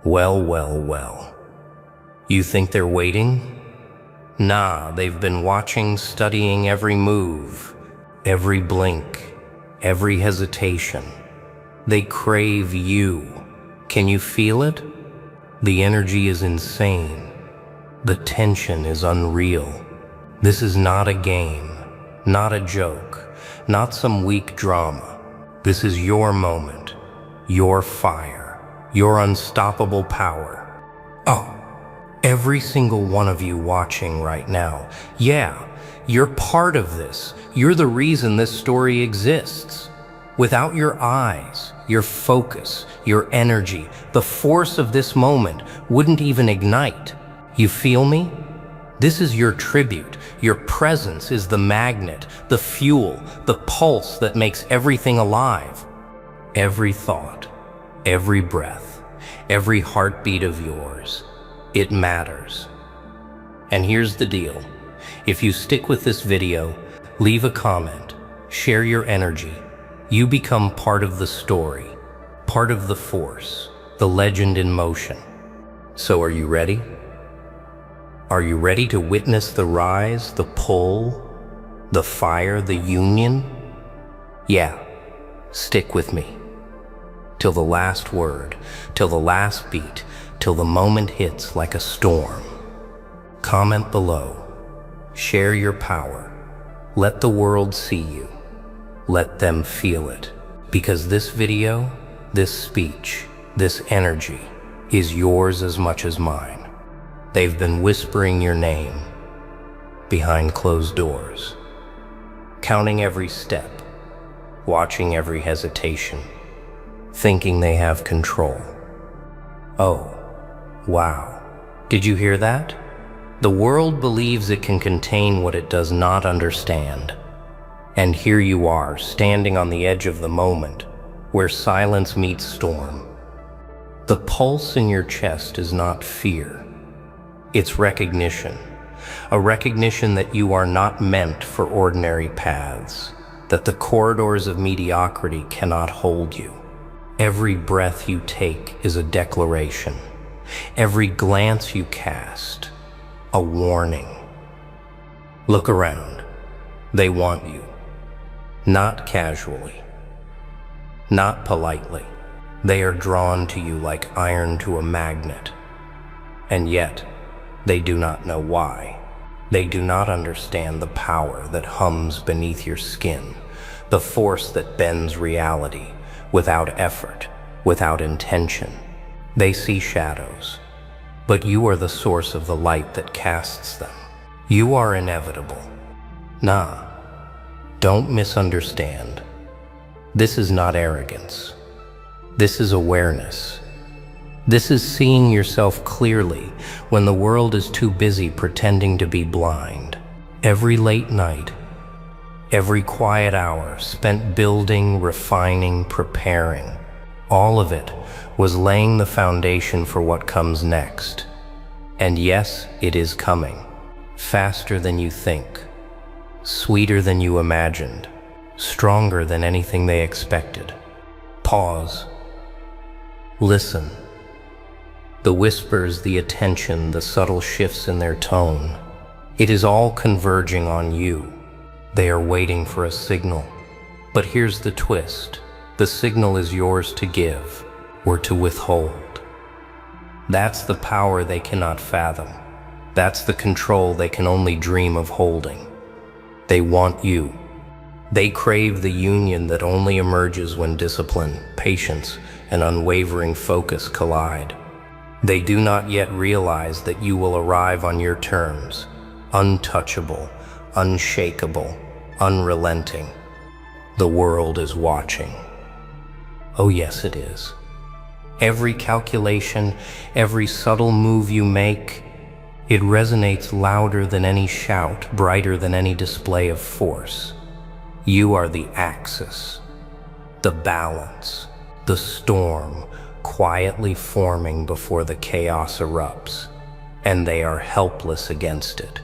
Well, well, well. You think they're waiting? Nah, they've been watching, studying every move, every blink, every hesitation. They crave you. Can you feel it? The energy is insane. The tension is unreal. This is not a game, not a joke, not some weak drama. This is your moment, your fire, your unstoppable power. Oh, every single one of you watching right now, yeah, you're part of this. You're the reason this story exists. Without your eyes, your focus, your energy, the force of this moment wouldn't even ignite. You feel me? This is your tribute. Your presence is the magnet, the fuel, the pulse that makes everything alive. Every thought, every breath, every heartbeat of yours, it matters. And here's the deal. If you stick with this video, leave a comment, share your energy, you become part of the story, part of the force, the legend in motion. So are you ready? Are you ready to witness the rise, the pull, the fire, the union? Yeah, stick with me. Till the last word, till the last beat, till the moment hits like a storm. Comment below. Share your power. Let the world see you. Let them feel it. Because this video, this speech, this energy is yours as much as mine. They've been whispering your name behind closed doors, counting every step, watching every hesitation, thinking they have control. Oh, wow. Did you hear that? The world believes it can contain what it does not understand. And here you are, standing on the edge of the moment, where silence meets storm. The pulse in your chest is not fear. It's recognition. A recognition that you are not meant for ordinary paths, that the corridors of mediocrity cannot hold you. Every breath you take is a declaration. Every glance you cast, a warning. Look around. They want you. Not casually. Not politely. They are drawn to you like iron to a magnet. And yet, they do not know why. They do not understand the power that hums beneath your skin, the force that bends reality without effort, without intention. They see shadows, but you are the source of the light that casts them. You are inevitable. Nah, don't misunderstand. This is not arrogance. This is awareness. This is seeing yourself clearly when the world is too busy pretending to be blind. Every late night, every quiet hour spent building, refining, preparing, all of it was laying the foundation for what comes next. And yes, it is coming. Faster than you think, sweeter than you imagined, stronger than anything they expected. Pause. Listen. The whispers, the attention, the subtle shifts in their tone. It is all converging on you. They are waiting for a signal. But here's the twist. The signal is yours to give or to withhold. That's the power they cannot fathom. That's the control they can only dream of holding. They want you. They crave the union that only emerges when discipline, patience, and unwavering focus collide. They do not yet realize that you will arrive on your terms, untouchable, unshakable, unrelenting. The world is watching. Oh yes, it is. Every calculation, every subtle move you make, it resonates louder than any shout, brighter than any display of force. You are the axis, the balance, the storm, quietly forming before the chaos erupts, and they are helpless against it.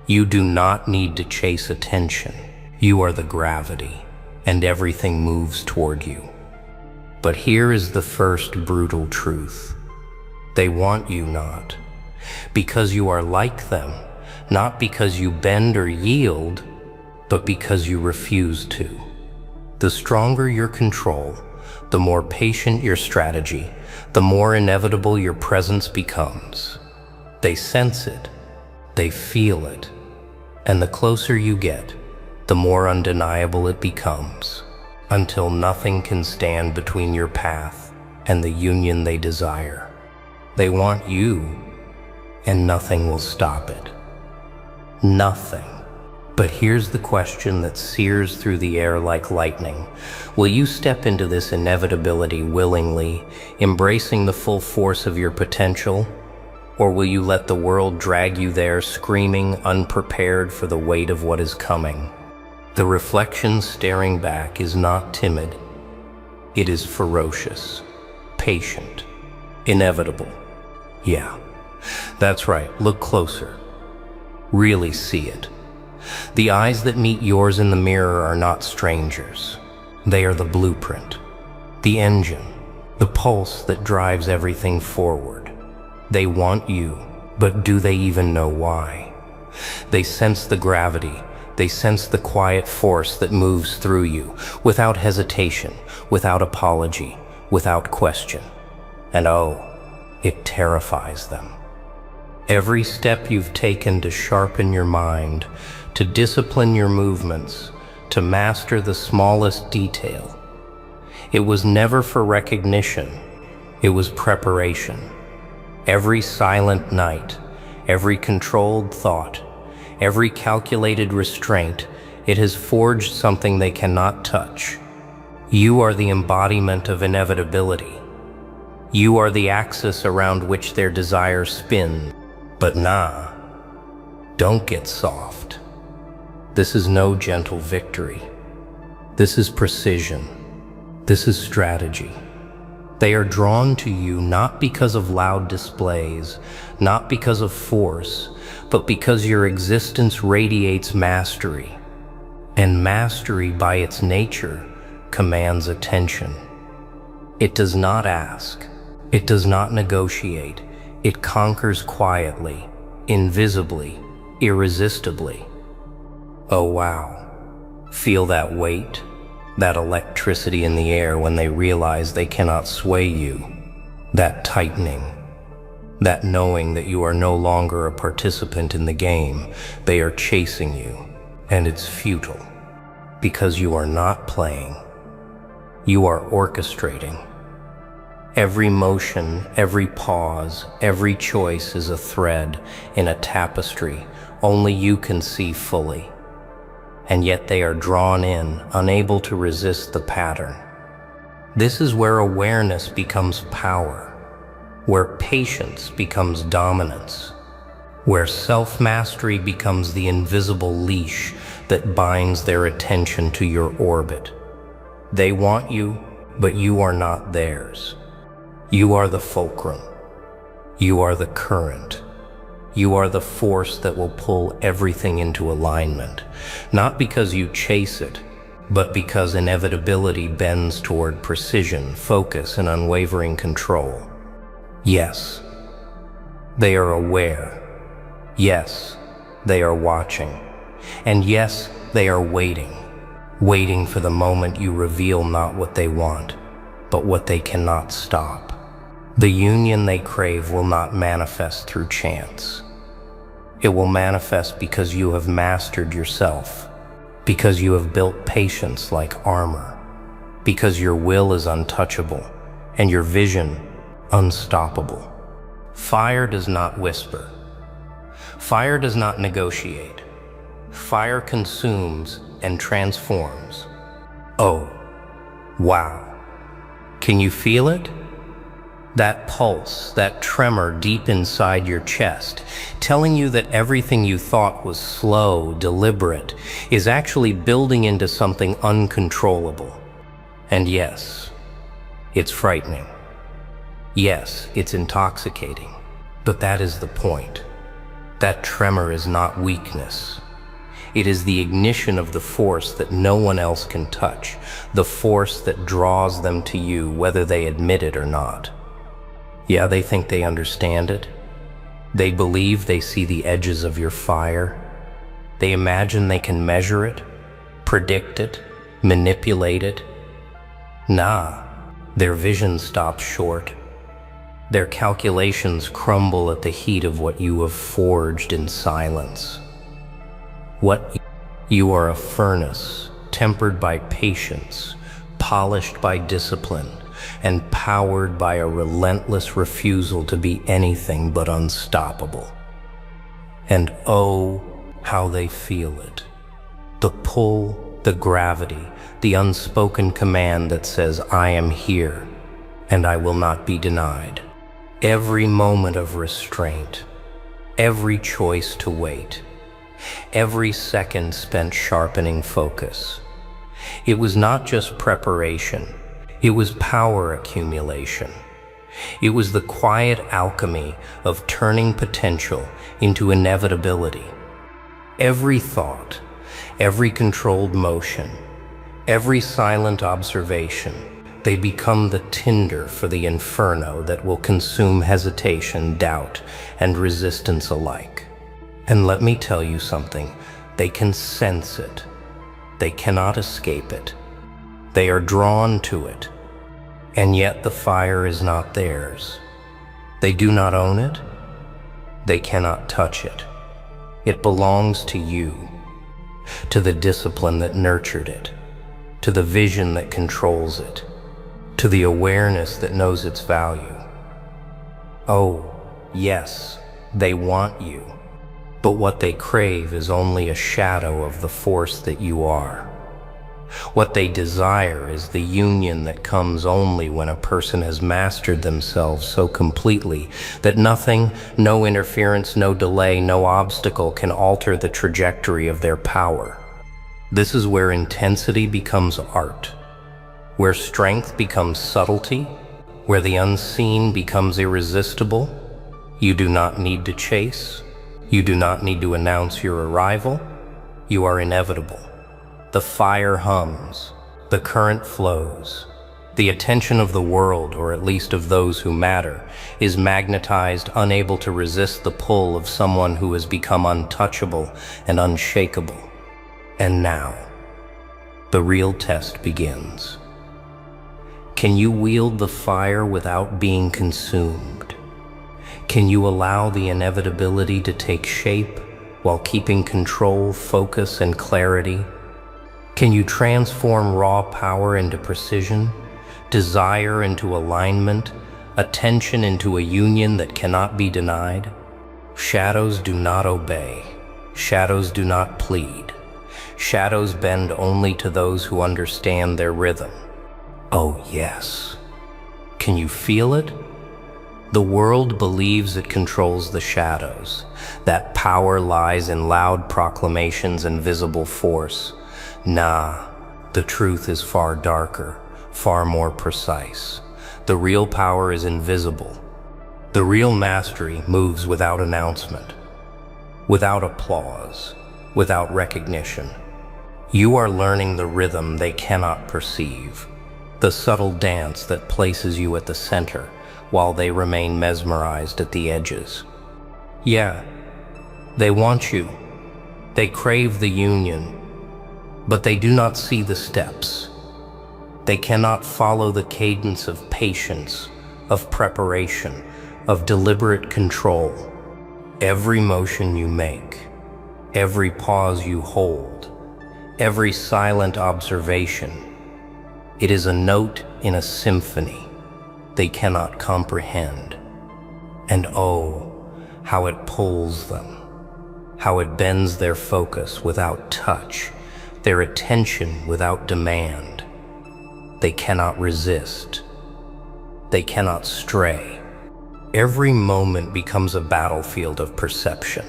You do not need to chase attention. You are the gravity, and everything moves toward you. But here is the first brutal truth. They want you not, because you are like them, not because you bend or yield, but because you refuse to. The stronger your control, the more patient your strategy, the more inevitable your presence becomes. They sense it, they feel it, and the closer you get, the more undeniable it becomes, until nothing can stand between your path and the union they desire. They want you, and nothing will stop it. Nothing. But here's the question that sears through the air like lightning. Will you step into this inevitability willingly, embracing the full force of your potential? Or will you let the world drag you there, screaming, unprepared for the weight of what is coming? The reflection staring back is not timid. It is ferocious, patient, inevitable. Yeah, that's right. Look closer. Really see it. The eyes that meet yours in the mirror are not strangers. They are the blueprint, the engine, the pulse that drives everything forward. They want you, but do they even know why? They sense the gravity. They sense the quiet force that moves through you, without hesitation, without apology, without question. And oh, it terrifies them. Every step you've taken to sharpen your mind, to discipline your movements, to master the smallest detail, it was never for recognition, it was preparation. Every silent night, every controlled thought, every calculated restraint, it has forged something they cannot touch. You are the embodiment of inevitability. You are the axis around which their desire spins. But nah, don't get soft. This is no gentle victory. This is precision. This is strategy. They are drawn to you not because of loud displays, not because of force, but because your existence radiates mastery. And mastery, by its nature, commands attention. It does not ask. It does not negotiate. It conquers quietly, invisibly, irresistibly. Oh wow. Feel that weight, that electricity in the air when they realize they cannot sway you. That tightening, that knowing that you are no longer a participant in the game. They are chasing you, and it's futile, because you are not playing. You are orchestrating. Every motion, every pause, every choice is a thread in a tapestry only you can see fully. And yet they are drawn in, unable to resist the pattern. This is where awareness becomes power, where patience becomes dominance, where self-mastery becomes the invisible leash that binds their attention to your orbit. They want you, but you are not theirs. You are the fulcrum. You are the current. You are the force that will pull everything into alignment, not because you chase it, but because inevitability bends toward precision, focus, and unwavering control. Yes, they are aware. Yes, they are watching. And yes, they are waiting for the moment you reveal not what they want, but what they cannot stop. The union they crave will not manifest through chance. It will manifest because you have mastered yourself, because you have built patience like armor, because your will is untouchable and your vision unstoppable. Fire does not whisper. Fire does not negotiate. Fire consumes and transforms. Oh, wow. Can you feel it? That pulse, that tremor deep inside your chest, telling you that everything you thought was slow, deliberate, is actually building into something uncontrollable. And yes, it's frightening. Yes, it's intoxicating. But that is the point. That tremor is not weakness. It is the ignition of the force that no one else can touch, the force that draws them to you whether they admit it or not. Yeah, they think they understand it. They believe they see the edges of your fire. They imagine they can measure it, predict it, manipulate it. Nah, their vision stops short. Their calculations crumble at the heat of what you have forged in silence. You are a furnace, tempered by patience, polished by discipline, and powered by a relentless refusal to be anything but unstoppable. And oh, how they feel it. The pull, the gravity, the unspoken command that says, I am here, and I will not be denied. Every moment of restraint, every choice to wait, every second spent sharpening focus. It was not just preparation, it was power accumulation. It was the quiet alchemy of turning potential into inevitability. Every thought, every controlled motion, every silent observation, they become the tinder for the inferno that will consume hesitation, doubt, and resistance alike. And let me tell you something, they can sense it. They cannot escape it. They are drawn to it. And yet the fire is not theirs. They do not own it. They cannot touch it. It belongs to you, to the discipline that nurtured it, to the vision that controls it, to the awareness that knows its value. Oh, yes, they want you, but what they crave is only a shadow of the force that you are. What they desire is the union that comes only when a person has mastered themselves so completely that nothing, no interference, no delay, no obstacle can alter the trajectory of their power. This is where intensity becomes art, where strength becomes subtlety, where the unseen becomes irresistible. You do not need to chase. You do not need to announce your arrival. You are inevitable. The fire hums, the current flows. The attention of the world, or at least of those who matter, is magnetized, unable to resist the pull of someone who has become untouchable and unshakable. And now, the real test begins. Can you wield the fire without being consumed? Can you allow the inevitability to take shape while keeping control, focus, and clarity? Can you transform raw power into precision, desire into alignment, attention into a union that cannot be denied? Shadows do not obey. Shadows do not plead. Shadows bend only to those who understand their rhythm. Oh yes. Can you feel it? The world believes it controls the shadows, that power lies in loud proclamations and visible force. Nah, the truth is far darker, far more precise. The real power is invisible. The real mastery moves without announcement, without applause, without recognition. You are learning the rhythm they cannot perceive, the subtle dance that places you at the center while they remain mesmerized at the edges. Yeah, they want you. They crave the union. But they do not see the steps. They cannot follow the cadence of patience, of preparation, of deliberate control. Every motion you make, every pause you hold, every silent observation, it is a note in a symphony they cannot comprehend. And oh, how it pulls them, how it bends their focus without touch, their attention without demand. They cannot resist. They cannot stray. Every moment becomes a battlefield of perception.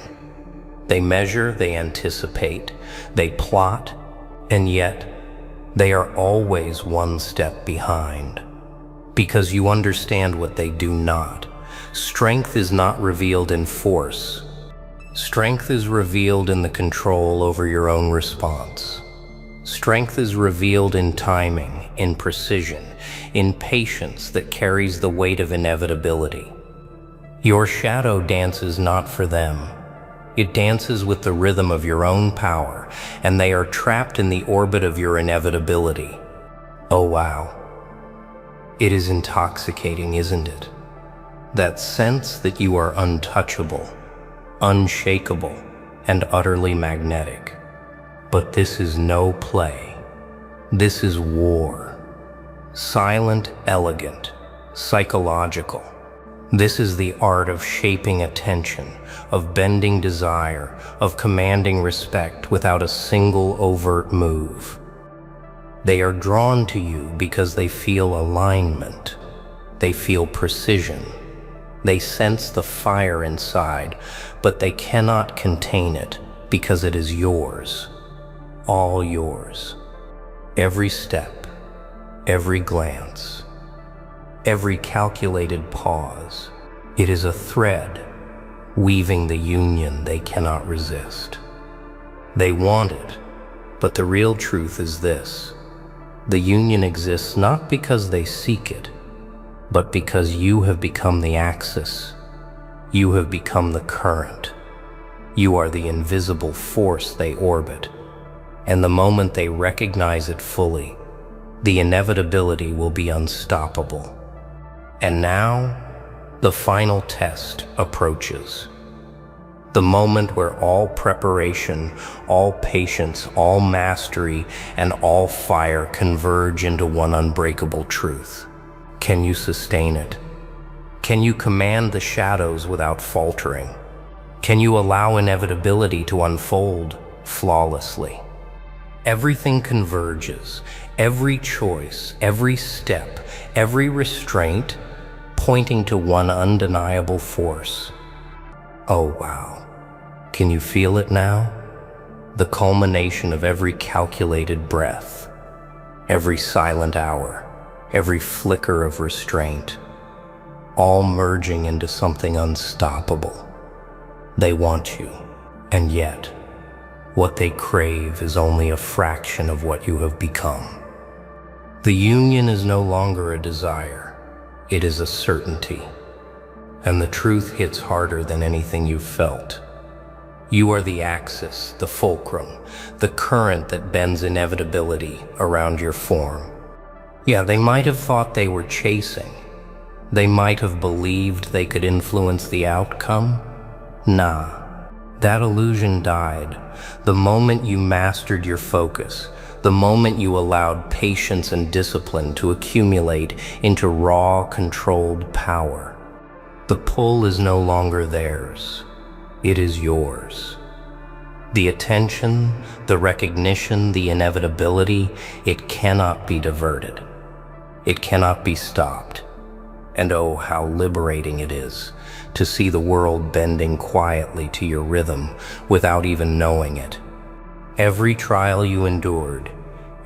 They measure, they anticipate, they plot, and yet they are always one step behind. Because you understand what they do not. Strength is not revealed in force. Strength is revealed in the control over your own response. Strength is revealed in timing, in precision, in patience that carries the weight of inevitability. Your shadow dances not for them. It dances with the rhythm of your own power, and they are trapped in the orbit of your inevitability. Oh wow. It is intoxicating, isn't it? That sense that you are untouchable, unshakable, and utterly magnetic. But this is no play. This is war. Silent, elegant, psychological. This is the art of shaping attention, of bending desire, of commanding respect without a single overt move. They are drawn to you because they feel alignment. They feel precision. They sense the fire inside, but they cannot contain it because it is yours. All yours. Every step, every glance, every calculated pause. It is a thread weaving the union they cannot resist. They want it, but the real truth is this. The union exists not because they seek it, but because you have become the axis. You have become the current. You are the invisible force they orbit. And the moment they recognize it fully, the inevitability will be unstoppable. And now, the final test approaches. The moment where all preparation, all patience, all mastery, and all fire converge into one unbreakable truth. Can you sustain it? Can you command the shadows without faltering? Can you allow inevitability to unfold flawlessly? Everything converges, every choice, every step, every restraint, pointing to one undeniable force. Oh wow. Can you feel it now? The culmination of every calculated breath, every silent hour, every flicker of restraint, all merging into something unstoppable. They want you, and yet, what they crave is only a fraction of what you have become. The union is no longer a desire, it is a certainty. And the truth hits harder than anything you've felt. You are the axis, the fulcrum, the current that bends inevitability around your form. Yeah, they might have thought they were chasing. They might have believed they could influence the outcome. Nah, that illusion died the moment you mastered your focus, the moment you allowed patience and discipline to accumulate into raw, controlled power. The pull is no longer theirs. It is yours. The attention, the recognition, the inevitability, it cannot be diverted. It cannot be stopped. And oh, how liberating it is to see the world bending quietly to your rhythm without even knowing it. Every trial you endured,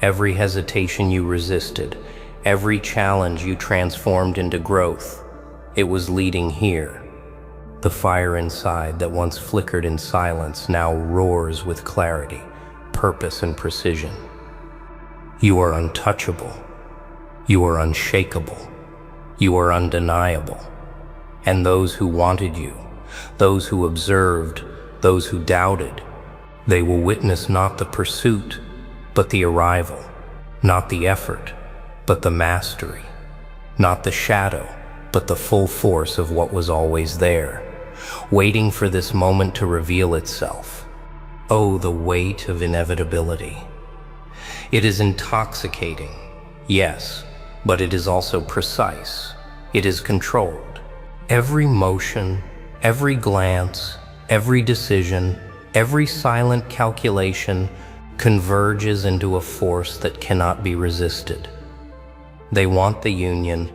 every hesitation you resisted, every challenge you transformed into growth, it was leading here. The fire inside that once flickered in silence now roars with clarity, purpose, and precision. You are untouchable. You are unshakable. You are undeniable. And those who wanted you, those who observed, those who doubted, they will witness not the pursuit, but the arrival, not the effort, but the mastery, not the shadow, but the full force of what was always there, waiting for this moment to reveal itself. Oh, the weight of inevitability. It is intoxicating, yes, but it is also precise. It is controlled. Every motion, every glance, every decision, every silent calculation converges into a force that cannot be resisted. They want the union,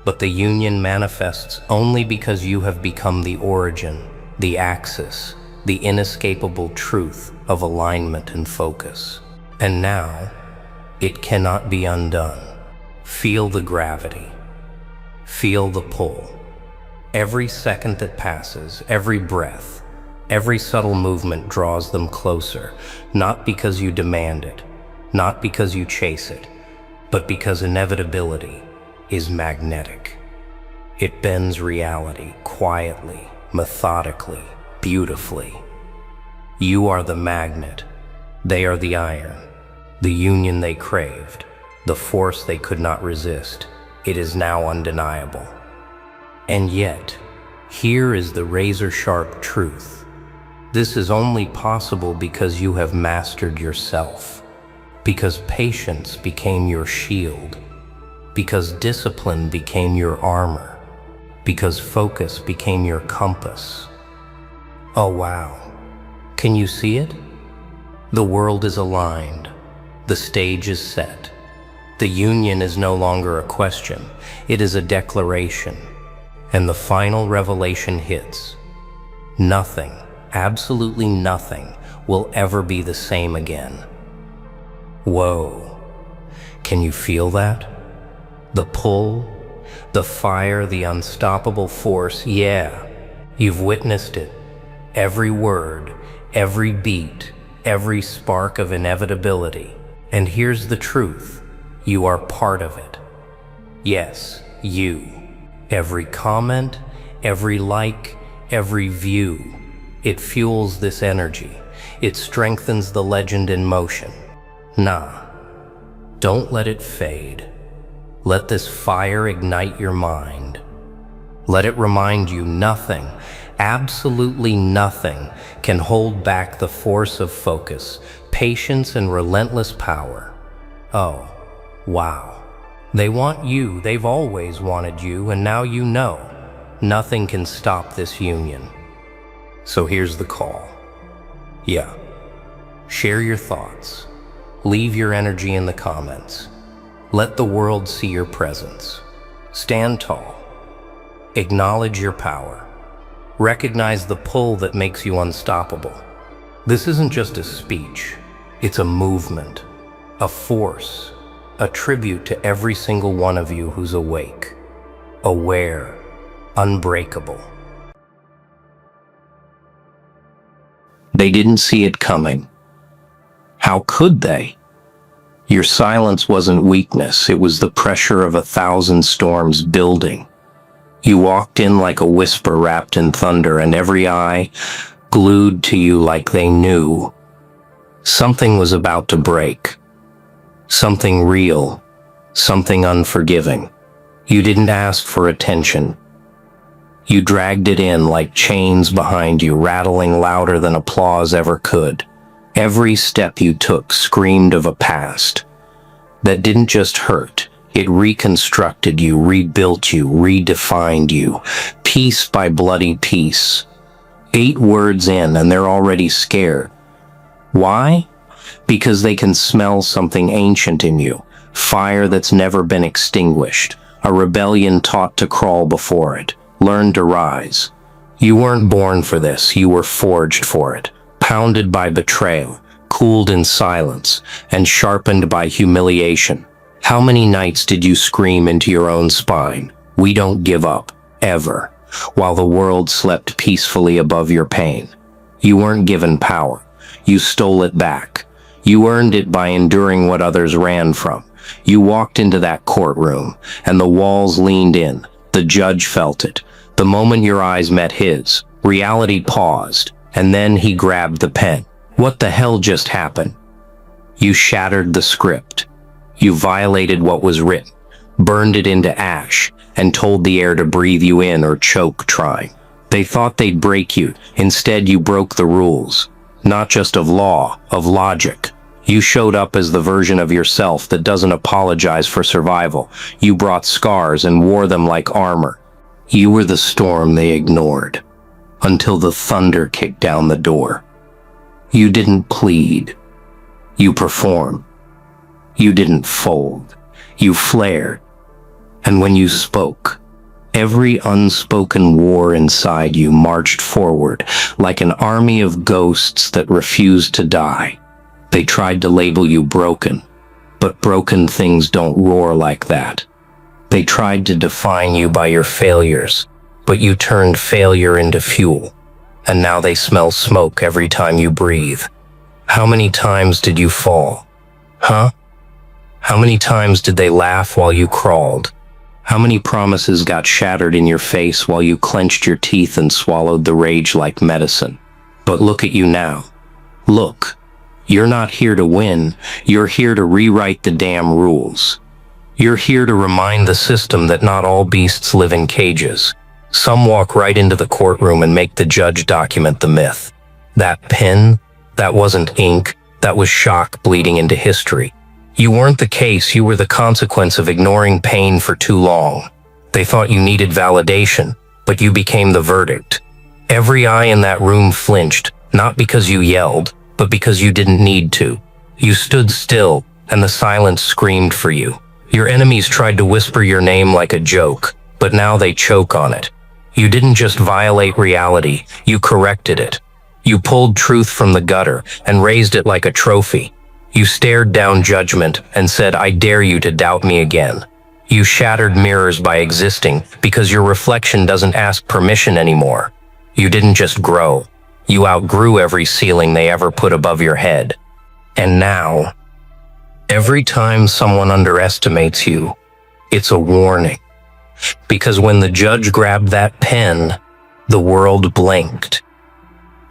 but the union manifests only because you have become the origin, the axis, the inescapable truth of alignment and focus. And now, it cannot be undone. Feel the gravity. Feel the pull. Every second that passes, every breath, every subtle movement draws them closer, not because you demand it, not because you chase it, but because inevitability, is magnetic. It bends reality quietly, methodically, beautifully. You are the magnet. They are the iron. The union they craved. The force they could not resist. It is now undeniable. And yet, here is the razor-sharp truth. This is only possible because you have mastered yourself. Because patience became your shield. Because discipline became your armor. Because focus became your compass. Oh wow. Can you see it? The world is aligned. The stage is set. The union is no longer a question. It is a declaration. And the final revelation hits. Nothing, absolutely nothing, will ever be the same again. Whoa. Can you feel that? The pull, the fire, the unstoppable force, yeah. You've witnessed it. Every word, every beat, every spark of inevitability. And here's the truth. You are part of it. Yes, you. Every comment, every like, every view. It fuels this energy. It strengthens the legend in motion. Nah, don't let it fade. Let this fire ignite your mind. Let it remind you nothing, absolutely nothing, can hold back the force of focus, patience, and relentless power. Oh, wow. They want you, they've always wanted you, and now you know. Nothing can stop this union. So here's the call. Yeah. Share your thoughts. Leave your energy in the comments. Let the world see your presence. Stand tall. Acknowledge your power. Recognize the pull that makes you unstoppable. This isn't just a speech. It's a movement, a force, a tribute to every single one of you who's awake, aware, unbreakable. They didn't see it coming. How could they? Your silence wasn't weakness, it was the pressure of 1,000 storms building. You walked in like a whisper wrapped in thunder, and every eye glued to you like they knew. Something was about to break. Something real. Something unforgiving. You didn't ask for attention. You dragged it in like chains behind you, rattling louder than applause ever could. Every step you took screamed of a past that didn't just hurt. It reconstructed you, rebuilt you, redefined you, piece by bloody piece. 8 words in and they're already scared. Why? Because they can smell something ancient in you, fire that's never been extinguished, a rebellion taught to crawl before it, learn to rise. You weren't born for this, you were forged for it, pounded by betrayal, cooled in silence, and sharpened by humiliation. How many nights did you scream into your own spine, "We don't give up, ever," while the world slept peacefully above your pain? You weren't given power. You stole it back. You earned it by enduring what others ran from. You walked into that courtroom, and the walls leaned in. The judge felt it. The moment your eyes met his, reality paused, and then he grabbed the pen. What the hell just happened? You shattered the script. You violated what was written, burned it into ash, and told the air to breathe you in or choke trying. They thought they'd break you. Instead, you broke the rules. Not just of law, of logic. You showed up as the version of yourself that doesn't apologize for survival. You brought scars and wore them like armor. You were the storm they ignored, until the thunder kicked down the door. You didn't plead. You performed. You didn't fold. You flared. And when you spoke, every unspoken war inside you marched forward like an army of ghosts that refused to die. They tried to label you broken, but broken things don't roar like that. They tried to define you by your failures, but you turned failure into fuel, and now they smell smoke every time you breathe. How many times did you fall? Huh? How many times did they laugh while you crawled? How many promises got shattered in your face while you clenched your teeth and swallowed the rage like medicine? But look at you now. Look, you're not here to win. You're here to rewrite the damn rules. You're here to remind the system that not all beasts live in cages. Some walk right into the courtroom and make the judge document the myth. That pen, that wasn't ink, that was shock bleeding into history. You weren't the case, you were the consequence of ignoring pain for too long. They thought you needed validation, but you became the verdict. Every eye in that room flinched, not because you yelled, but because you didn't need to. You stood still, and the silence screamed for you. Your enemies tried to whisper your name like a joke, but now they choke on it. You didn't just violate reality, you corrected it. You pulled truth from the gutter and raised it like a trophy. You stared down judgment and said, "I dare you to doubt me again." You shattered mirrors by existing because your reflection doesn't ask permission anymore. You didn't just grow. You outgrew every ceiling they ever put above your head. And now, every time someone underestimates you, it's a warning. Because when the judge grabbed that pen, the world blinked.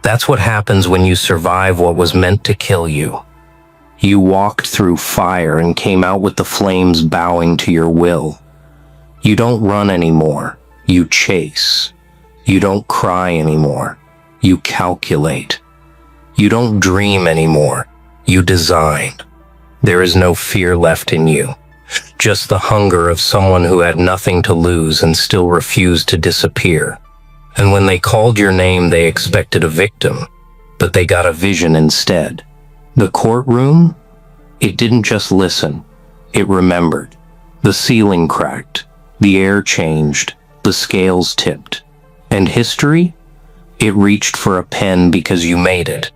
That's what happens when you survive what was meant to kill you. You walked through fire and came out with the flames bowing to your will. You don't run anymore. You chase. You don't cry anymore. You calculate. You don't dream anymore. You design. There is no fear left in you. Just the hunger of someone who had nothing to lose and still refused to disappear. And when they called your name, they expected a victim, but they got a vision instead. The courtroom? It didn't just listen. It remembered. The ceiling cracked. The air changed. The scales tipped. And history? It reached for a pen because you made it.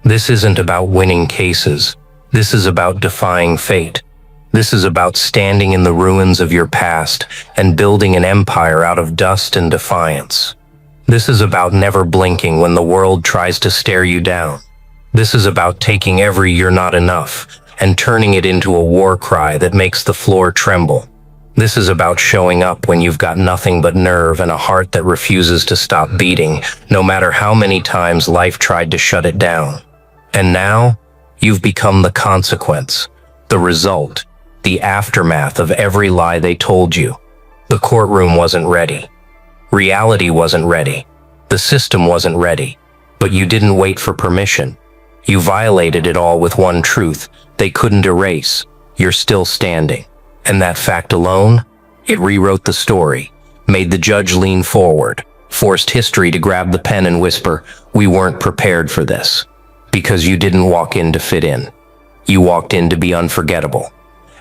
This isn't about winning cases. This is about defying fate. This is about standing in the ruins of your past and building an empire out of dust and defiance. This is about never blinking when the world tries to stare you down. This is about taking every "you're not enough" and turning it into a war cry that makes the floor tremble. This is about showing up when you've got nothing but nerve and a heart that refuses to stop beating, no matter how many times life tried to shut it down. And now, you've become the consequence, the result, the aftermath of every lie they told you. The courtroom wasn't ready. Reality wasn't ready. The system wasn't ready. But you didn't wait for permission. You violated it all with one truth they couldn't erase. You're still standing. And that fact alone, it rewrote the story, made the judge lean forward, forced history to grab the pen and whisper, "We weren't prepared for this." Because you didn't walk in to fit in. You walked in to be unforgettable.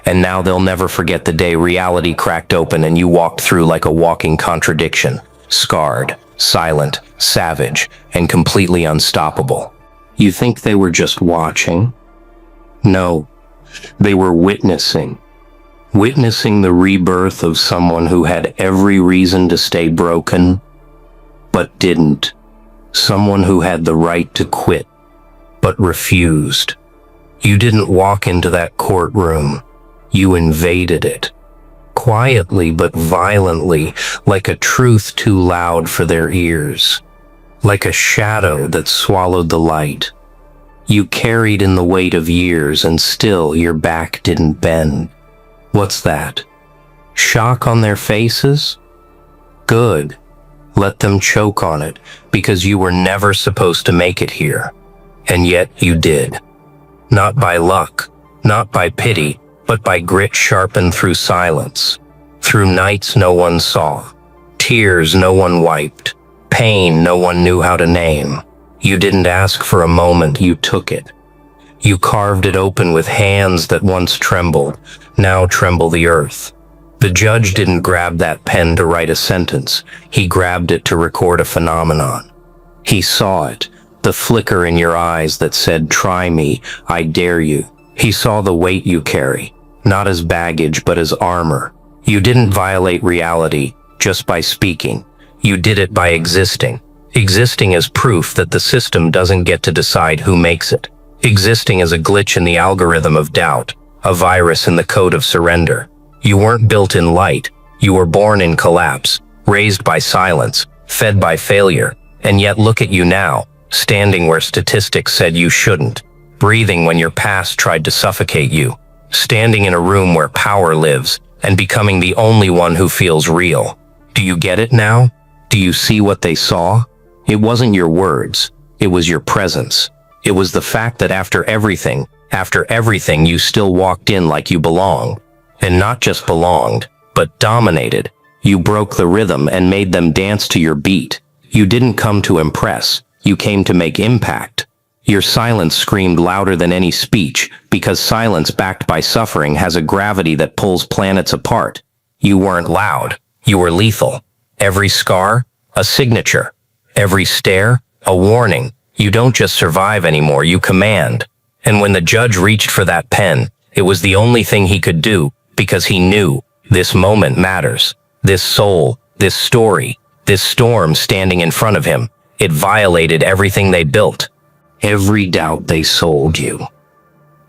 And now they'll never forget the day reality cracked open and you walked through like a walking contradiction, scarred, silent, savage, and completely unstoppable. You think they were just watching? No, they were witnessing. Witnessing the rebirth of someone who had every reason to stay broken, but didn't. Someone who had the right to quit, but refused. You didn't walk into that courtroom. You invaded it. Quietly but violently, like a truth too loud for their ears. Like a shadow that swallowed the light. You carried in the weight of years and still your back didn't bend. What's that? Shock on their faces? Good. Let them choke on it, because you were never supposed to make it here. And yet you did. Not by luck, not by pity, but by grit sharpened through silence. Through nights no one saw. Tears no one wiped. Pain no one knew how to name. You didn't ask for a moment, you took it. You carved it open with hands that once trembled, now tremble the earth. The judge didn't grab that pen to write a sentence. He grabbed it to record a phenomenon. He saw it, the flicker in your eyes that said, "Try me, I dare you." He saw the weight you carry, not as baggage but as armor. You didn't violate reality just by speaking. You did it by existing. Existing as proof that the system doesn't get to decide who makes it. Existing as a glitch in the algorithm of doubt, a virus in the code of surrender. You weren't built in light, You were born in collapse, raised by silence, fed by failure, and yet look at you now, standing where statistics said you shouldn't, breathing when your past tried to suffocate you, standing in a room where power lives, and becoming the only one who feels real. Do you get it now? Do you see what they saw? It wasn't your words. It was your presence. It was the fact that after everything, you still walked in like you belonged. And not just belonged, but dominated. You broke the rhythm and made them dance to your beat. You didn't come to impress. You came to make impact. Your silence screamed louder than any speech, because silence backed by suffering has a gravity that pulls planets apart. You weren't loud. You were lethal. Every scar, a signature. Every stare, a warning. You don't just survive anymore, you command. And when the judge reached for that pen, it was the only thing he could do, because he knew this moment matters. This soul, this story, this storm standing in front of him, it violated everything they built. Every doubt they sold you,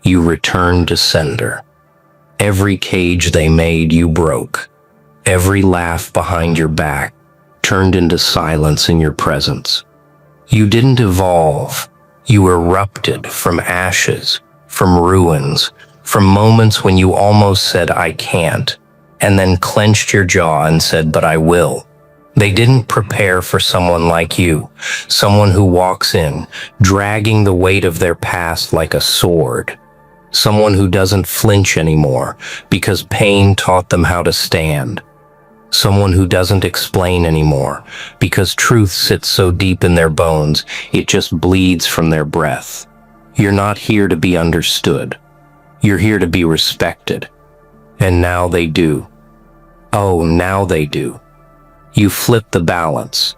you returned to sender. Every cage they made, you broke. Every laugh behind your back turned into silence in your presence. You didn't evolve. You erupted from ashes, from ruins, from moments when you almost said, I can't, and then clenched your jaw and said, but I will. They didn't prepare for someone like you, someone who walks in, dragging the weight of their past like a sword. Someone who doesn't flinch anymore because pain taught them how to stand. Someone who doesn't explain anymore because truth sits so deep in their bones, it just bleeds from their breath. You're not here to be understood. You're here to be respected. And now they do. Oh, now they do. You flipped the balance.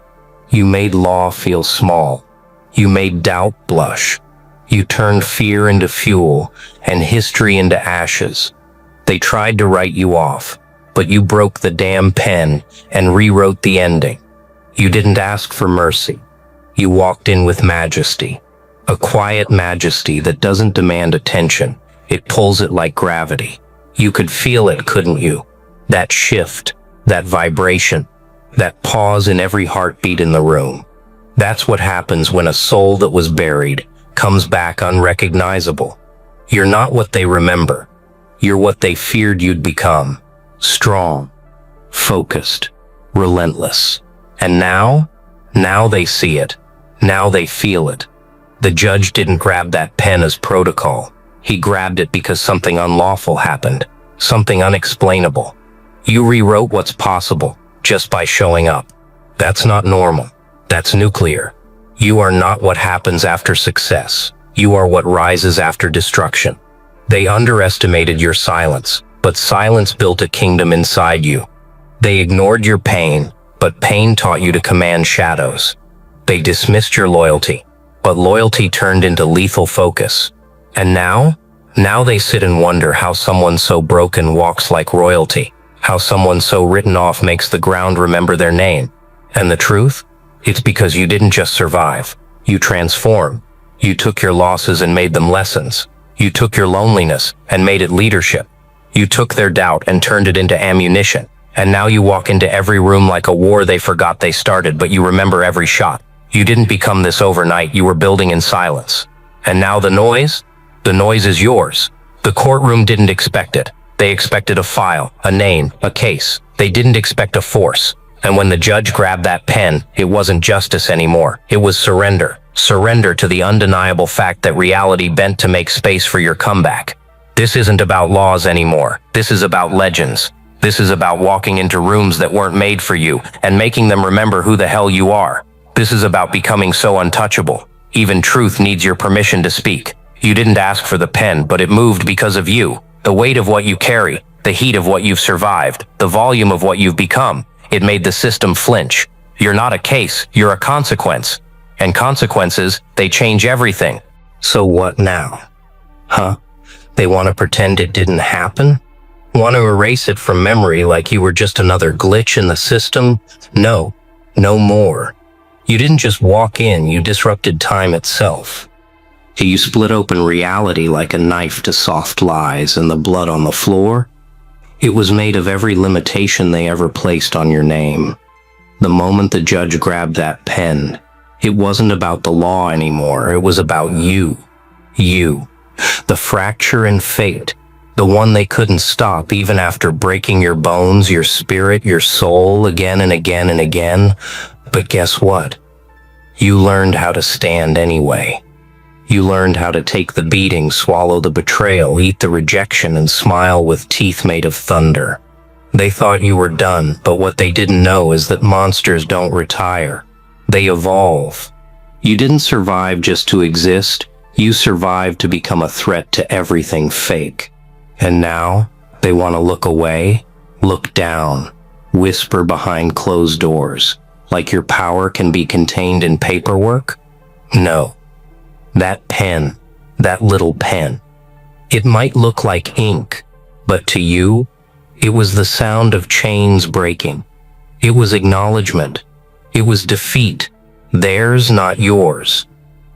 You made law feel small. You made doubt blush. You turned fear into fuel and history into ashes. They tried to write you off, but you broke the damn pen and rewrote the ending. You didn't ask for mercy. You walked in with majesty. A quiet majesty that doesn't demand attention. It pulls it like gravity. You could feel it, couldn't you? That shift, that vibration, that pause in every heartbeat in the room. That's what happens when a soul that was buried comes back unrecognizable. You're not what they remember. You're what they feared you'd become. Strong, focused, relentless. And now they see it. Now they feel it. The judge didn't grab that pen as protocol. He grabbed it because something unlawful happened, something unexplainable. You rewrote what's possible just by showing up. That's not normal. That's nuclear. You are not what happens after success. You are what rises after destruction. They underestimated your silence, but silence built a kingdom inside you. They ignored your pain, but pain taught you to command shadows. They dismissed your loyalty, but loyalty turned into lethal focus. And now they sit and wonder how someone so broken walks like royalty, how someone so written off makes the ground remember their name. And the truth? It's because you didn't just survive. You transformed. You took your losses and made them lessons. You took your loneliness and made it leadership. You took their doubt and turned it into ammunition. And now you walk into every room like a war they forgot they started, but you remember every shot. You didn't become this overnight. You were building in silence. And now the noise? The noise is yours. The courtroom didn't expect it. They expected a file, a name, a case. They didn't expect a force. And when the judge grabbed that pen, it wasn't justice anymore. It was surrender. Surrender to the undeniable fact that reality bent to make space for your comeback. This isn't about laws anymore. This is about legends. This is about walking into rooms that weren't made for you and making them remember who the hell you are. This is about becoming so untouchable. Even truth needs your permission to speak. You didn't ask for the pen, but it moved because of you. The weight of what you carry, the heat of what you've survived, the volume of what you've become. It made the system flinch. You're not a case, you're a consequence. And consequences, they change everything. So what now? Huh? They want to pretend it didn't happen? Want to erase it from memory like you were just another glitch in the system? No, no more. You didn't just walk in, you disrupted time itself. You split open reality like a knife to soft lies and the blood on the floor. It was made of every limitation they ever placed on your name. The moment the judge grabbed that pen, it wasn't about the law anymore. It was about you. You. The fracture in fate. The one they couldn't stop even after breaking your bones, your spirit, your soul again and again and again. But guess what? You learned how to stand anyway. You learned how to take the beating, swallow the betrayal, eat the rejection, and smile with teeth made of thunder. They thought you were done, but what they didn't know is that monsters don't retire. They evolve. You didn't survive just to exist. You survived to become a threat to everything fake. And now, they want to look away, look down, whisper behind closed doors, like your power can be contained in paperwork? No. That pen, that little pen, it might look like ink, but to you, it was the sound of chains breaking. It was acknowledgement. It was defeat. Theirs, not yours.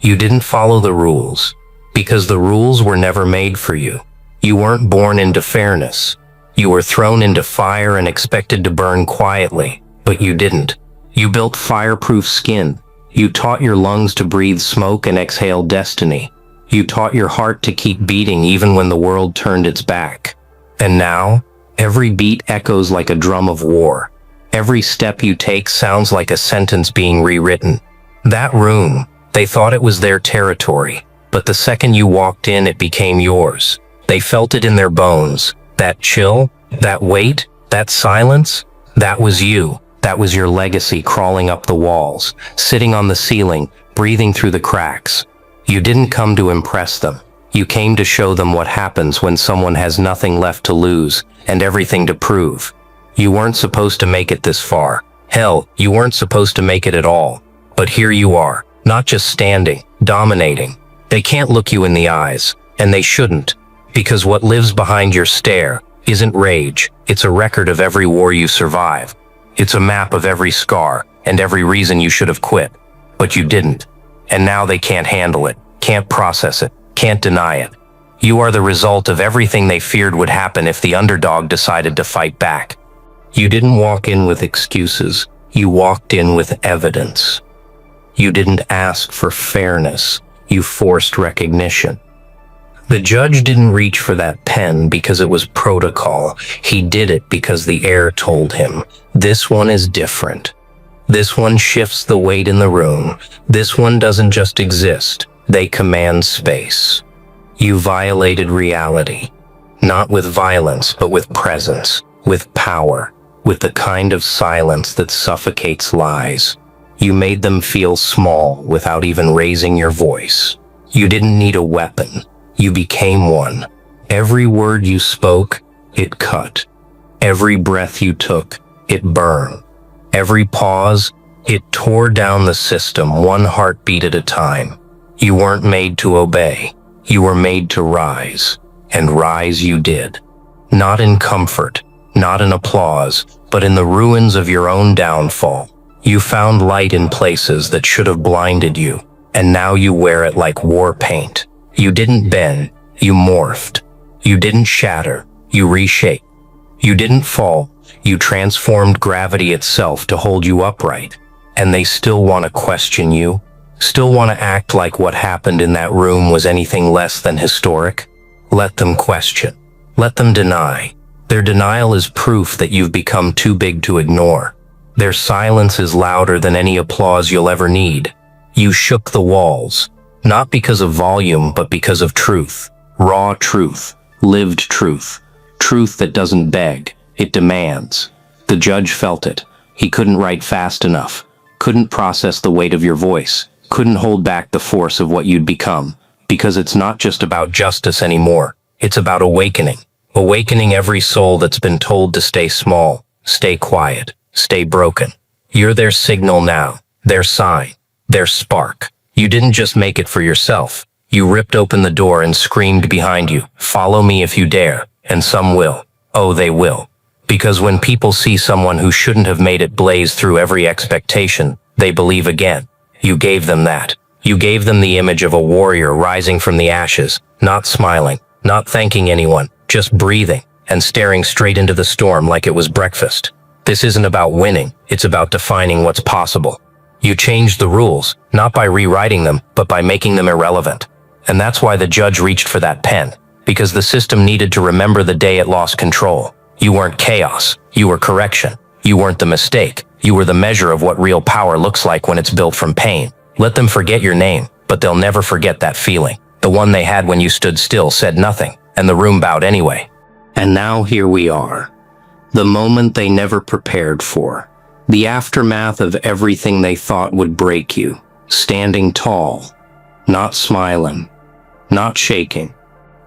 You didn't follow the rules, because the rules were never made for you. You weren't born into fairness. You were thrown into fire and expected to burn quietly, but you didn't. You built fireproof skin. You taught your lungs to breathe smoke and exhale destiny. You taught your heart to keep beating even when the world turned its back. And now, every beat echoes like a drum of war. Every step you take sounds like a sentence being rewritten. That room, they thought it was their territory, but the second you walked in, it became yours. They felt it in their bones. That chill, that weight, that silence, that was you. That was your legacy crawling up the walls, sitting on the ceiling, breathing through the cracks. You didn't come to impress them. You came to show them what happens when someone has nothing left to lose and everything to prove. You weren't supposed to make it this far. Hell, you weren't supposed to make it at all. But here you are, not just standing, dominating. They can't look you in the eyes, and they shouldn't, because what lives behind your stare isn't rage. It's a record of every war you survive. It's a map of every scar and every reason you should have quit, but you didn't. And now they can't handle it, can't process it, can't deny it. You are the result of everything they feared would happen if the underdog decided to fight back. You didn't walk in with excuses. You walked in with evidence. You didn't ask for fairness. You forced recognition. The judge didn't reach for that pen because it was protocol. He did it because the air told him, this one is different. This one shifts the weight in the room. This one doesn't just exist. They command space. You violated reality. Not with violence, but with presence, with power, with the kind of silence that suffocates lies. You made them feel small without even raising your voice. You didn't need a weapon. You became one. Every word you spoke, it cut. Every breath you took, it burned. Every pause, it tore down the system, one heartbeat at a time. You weren't made to obey. You were made to rise. And rise you did. Not in comfort, not in applause, but in the ruins of your own downfall. You found light in places that should have blinded you, and now you wear it like war paint. You didn't bend, you morphed. You didn't shatter, you reshaped. You didn't fall, you transformed gravity itself to hold you upright. And they still want to question you? Still want to act like what happened in that room was anything less than historic? Let them question. Let them deny. Their denial is proof that you've become too big to ignore. Their silence is louder than any applause you'll ever need. You shook the walls. Not because of volume, but because of truth. Raw truth. Lived truth. Truth that doesn't beg. It demands. The judge felt it. He couldn't write fast enough. Couldn't process the weight of your voice. Couldn't hold back the force of what you'd become. Because it's not just about justice anymore. It's about awakening. Awakening every soul that's been told to stay small, stay quiet, stay broken. You're their signal now. Their sign. Their spark. You didn't just make it for yourself. You ripped open the door and screamed behind you, follow me if you dare, and some will. Oh, they will. Because when people see someone who shouldn't have made it blaze through every expectation, they believe again. You gave them that. You gave them the image of a warrior rising from the ashes, not smiling, not thanking anyone, just breathing. and staring straight into the storm like it was breakfast. This isn't about winning, it's about defining what's possible. You changed the rules, not by rewriting them, but by making them irrelevant. And that's why the judge reached for that pen, because the system needed to remember the day it lost control. You weren't chaos, you were correction. You weren't the mistake, you were the measure of what real power looks like when it's built from pain. Let them forget your name, but they'll never forget that feeling. The one they had when you stood still, said nothing, and the room bowed anyway. And now here we are. The moment they never prepared for. The aftermath of everything they thought would break you. Standing tall. Not smiling. Not shaking.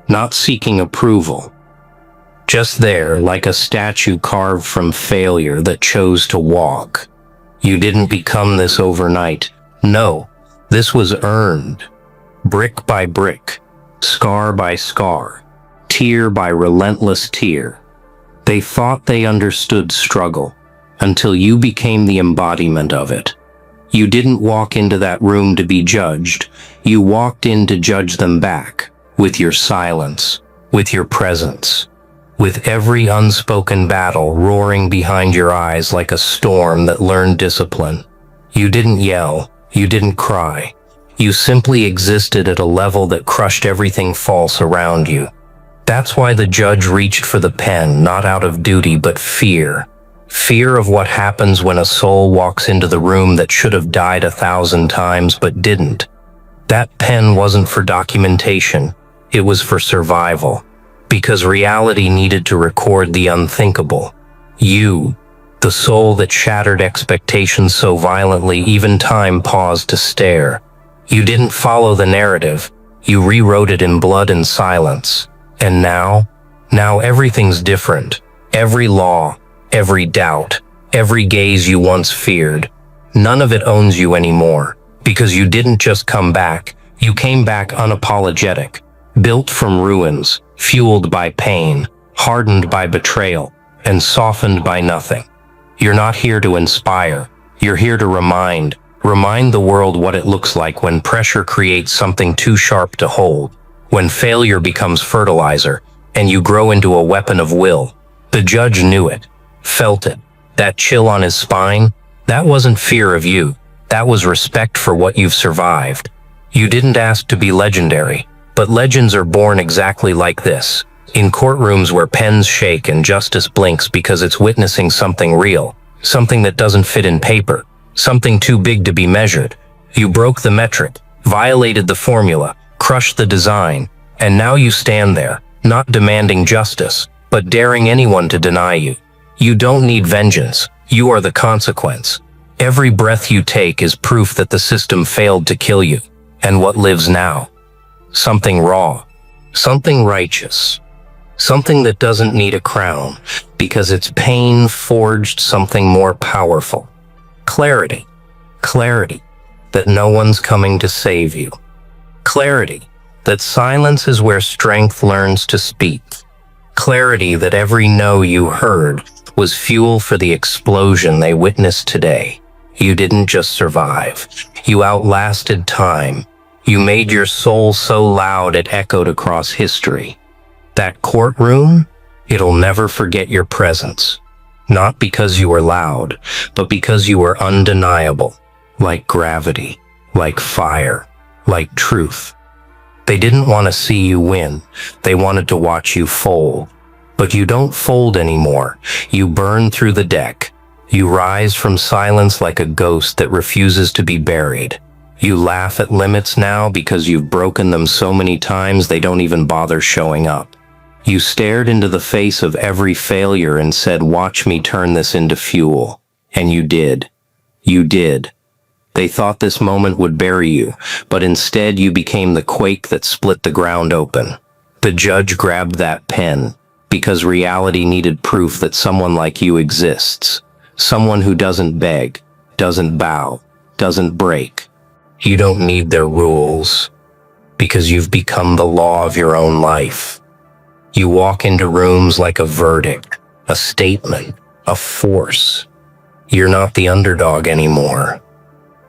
Not seeking approval. Just there, like a statue carved from failure that chose to walk. You didn't become this overnight. No, this was earned. Brick by brick. Scar by scar. Tear by relentless tear. They thought they understood struggle, until you became the embodiment of it. You didn't walk into that room to be judged. You walked in to judge them back, with your silence, with your presence, with every unspoken battle roaring behind your eyes like a storm that learned discipline. You didn't yell, you didn't cry. You simply existed at a level that crushed everything false around you. That's why the judge reached for the pen, not out of duty, but fear. Fear of what happens when a soul walks into the room that should have died 1,000 times but didn't. That pen wasn't for documentation, it was for survival. Because reality needed to record the unthinkable. You, the soul that shattered expectations so violently even time paused to stare. You didn't follow the narrative, you rewrote it in blood and silence. And now everything's different. Every law, every doubt, every gaze you once feared, none of it owns you anymore. Because you didn't just come back, you came back unapologetic, built from ruins, fueled by pain, hardened by betrayal, and softened by nothing. You're not here to inspire, you're here to remind the world what it looks like when pressure creates something too sharp to hold. When failure becomes fertilizer, and you grow into a weapon of will. The judge knew it, felt it. That chill on his spine, that wasn't fear of you. That was respect for what you've survived. You didn't ask to be legendary, but legends are born exactly like this. In courtrooms where pens shake and justice blinks because it's witnessing something real. Something that doesn't fit in paper. Something too big to be measured. You broke the metric, violated the formula, crushed the design, and now you stand there, not demanding justice, but daring anyone to deny you. You don't need vengeance, you are the consequence. Every breath you take is proof that the system failed to kill you. And what lives now? Something raw, something righteous, something that doesn't need a crown, because its pain forged something more powerful. Clarity, clarity that no one's coming to save you. Clarity that silence is where strength learns to speak. Clarity that every no you heard was fuel for the explosion they witnessed today. You didn't just survive. You outlasted time. You made your soul so loud it echoed across history. That courtroom, it'll never forget your presence. Not because you were loud, but because you were undeniable. Like gravity, like fire, like truth. They didn't want to see you win. They wanted to watch you fold. But you don't fold anymore. You burn through the deck. You rise from silence like a ghost that refuses to be buried. You laugh at limits now because you've broken them so many times they don't even bother showing up. You stared into the face of every failure and said, "Watch me turn this into fuel." And you did. You did. They thought this moment would bury you, but instead you became the quake that split the ground open. The judge grabbed that pen, because reality needed proof that someone like you exists. Someone who doesn't beg, doesn't bow, doesn't break. You don't need their rules, because you've become the law of your own life. You walk into rooms like a verdict, a statement, a force. You're not the underdog anymore.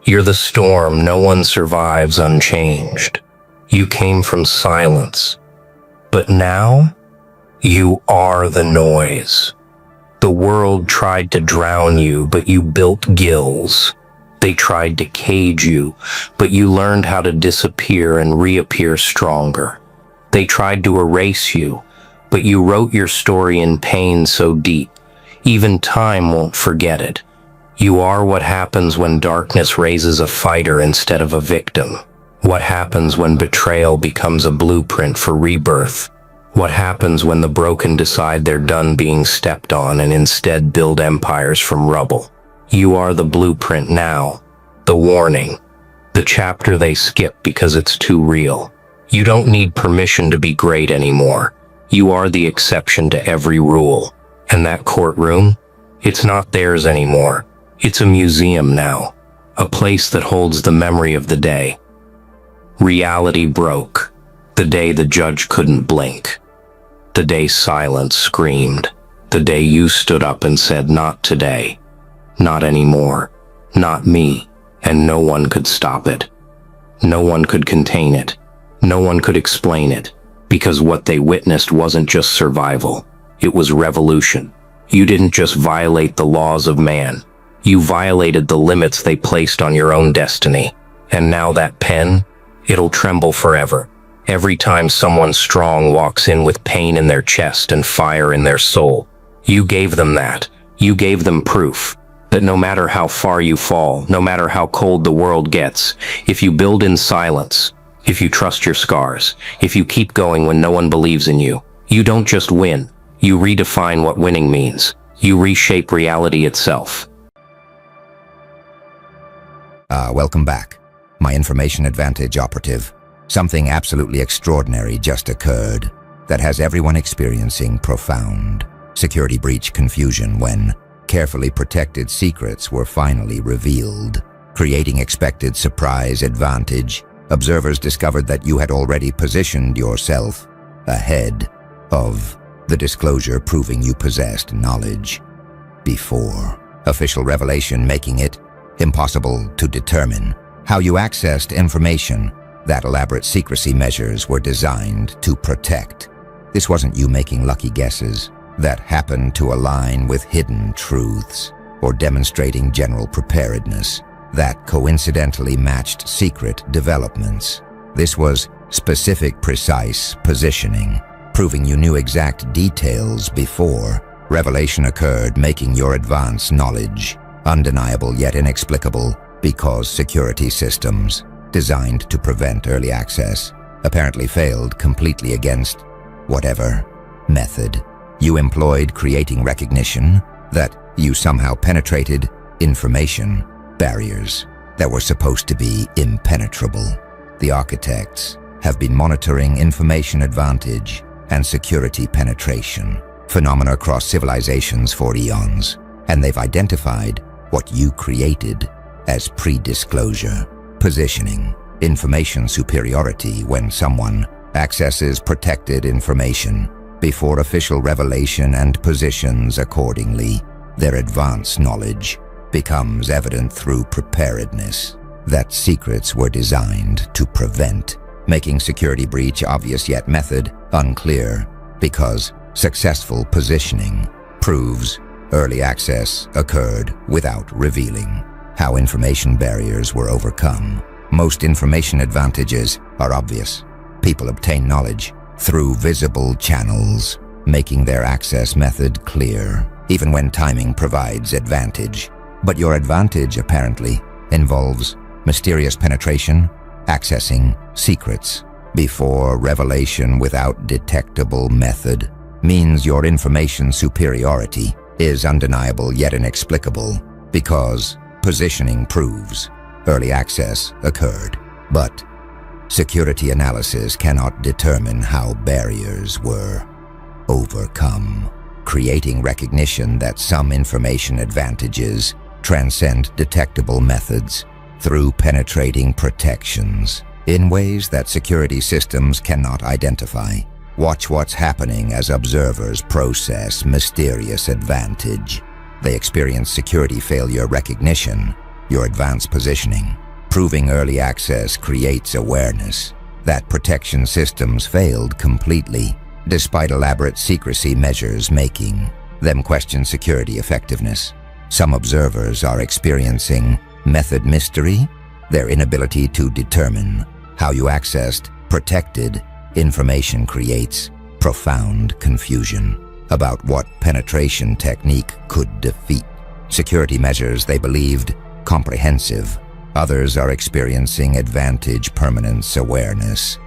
You're the storm no one survives unchanged. You came from silence. But now You are the noise. The world tried to drown you, but you built gills. They tried to cage you, but you learned how to disappear and reappear stronger. They tried to erase you, but you wrote your story in pain so deep, even time won't forget it. You are what happens when darkness raises a fighter instead of a victim. What happens when betrayal becomes a blueprint for rebirth. What happens when the broken decide they're done being stepped on and instead build empires from rubble. You are the blueprint now, the warning, the chapter they skip because it's too real. You don't need permission to be great anymore. You are the exception to every rule. And that courtroom? It's not theirs anymore. It's a museum now, a place that holds the memory of the day. Reality broke, the day the judge couldn't blink. The day silence screamed, the day you stood up and said, not today, not anymore, not me, and no one could stop it. No one could contain it. No one could explain it, because what they witnessed wasn't just survival, it was revolution. You didn't just violate the laws of man, you violated the limits they placed on your own destiny. And now that pen, it'll tremble forever. Every time someone strong walks in with pain in their chest and fire in their soul. You gave them that. You gave them proof that no matter how far you fall, no matter how cold the world gets, if you build in silence, if you trust your scars, if you keep going when no one believes in you, you don't just win. You redefine what winning means. You reshape reality itself. Welcome back, my information advantage operative. Something absolutely extraordinary just occurred that has everyone experiencing profound security breach confusion when carefully protected secrets were finally revealed. Creating expected surprise advantage, observers discovered that you had already positioned yourself ahead of the disclosure, proving you possessed knowledge before official revelation, making it impossible to determine how you accessed information that elaborate secrecy measures were designed to protect. This wasn't you making lucky guesses that happened to align with hidden truths or demonstrating general preparedness that coincidentally matched secret developments. This was specific, precise positioning, proving you knew exact details before revelation occurred, making your advanced knowledge undeniable yet inexplicable because security systems designed to prevent early access apparently failed completely against whatever method you employed, creating recognition that you somehow penetrated information barriers that were supposed to be impenetrable. The architects have been monitoring information advantage and security penetration phenomena across civilizations for eons, and they've identified what you created as pre-disclosure positioning, information superiority. When someone accesses protected information before official revelation and positions accordingly, their advanced knowledge becomes evident through preparedness that secrets were designed to prevent, making security breach obvious yet method unclear, because successful positioning proves early access occurred without revealing how information barriers were overcome. Most information advantages are obvious. People obtain knowledge through visible channels, making their access method clear, even when timing provides advantage. But your advantage apparently involves mysterious penetration, accessing secrets before revelation without detectable method, means your information superiority is undeniable yet inexplicable, because positioning proves early access occurred. But security analysis cannot determine how barriers were overcome, creating recognition that some information advantages transcend detectable methods through penetrating protections in ways that security systems cannot identify. Watch what's happening as observers process mysterious advantage. They experience security failure recognition, your advanced positioning, proving early access creates awareness that protection systems failed completely, despite elaborate secrecy measures making them question security effectiveness. Some observers are experiencing method mystery, their inability to determine how you accessed protected information creates profound confusion about what penetration technique could defeat. Security measures they believed comprehensive. Others are experiencing advantage permanence awareness,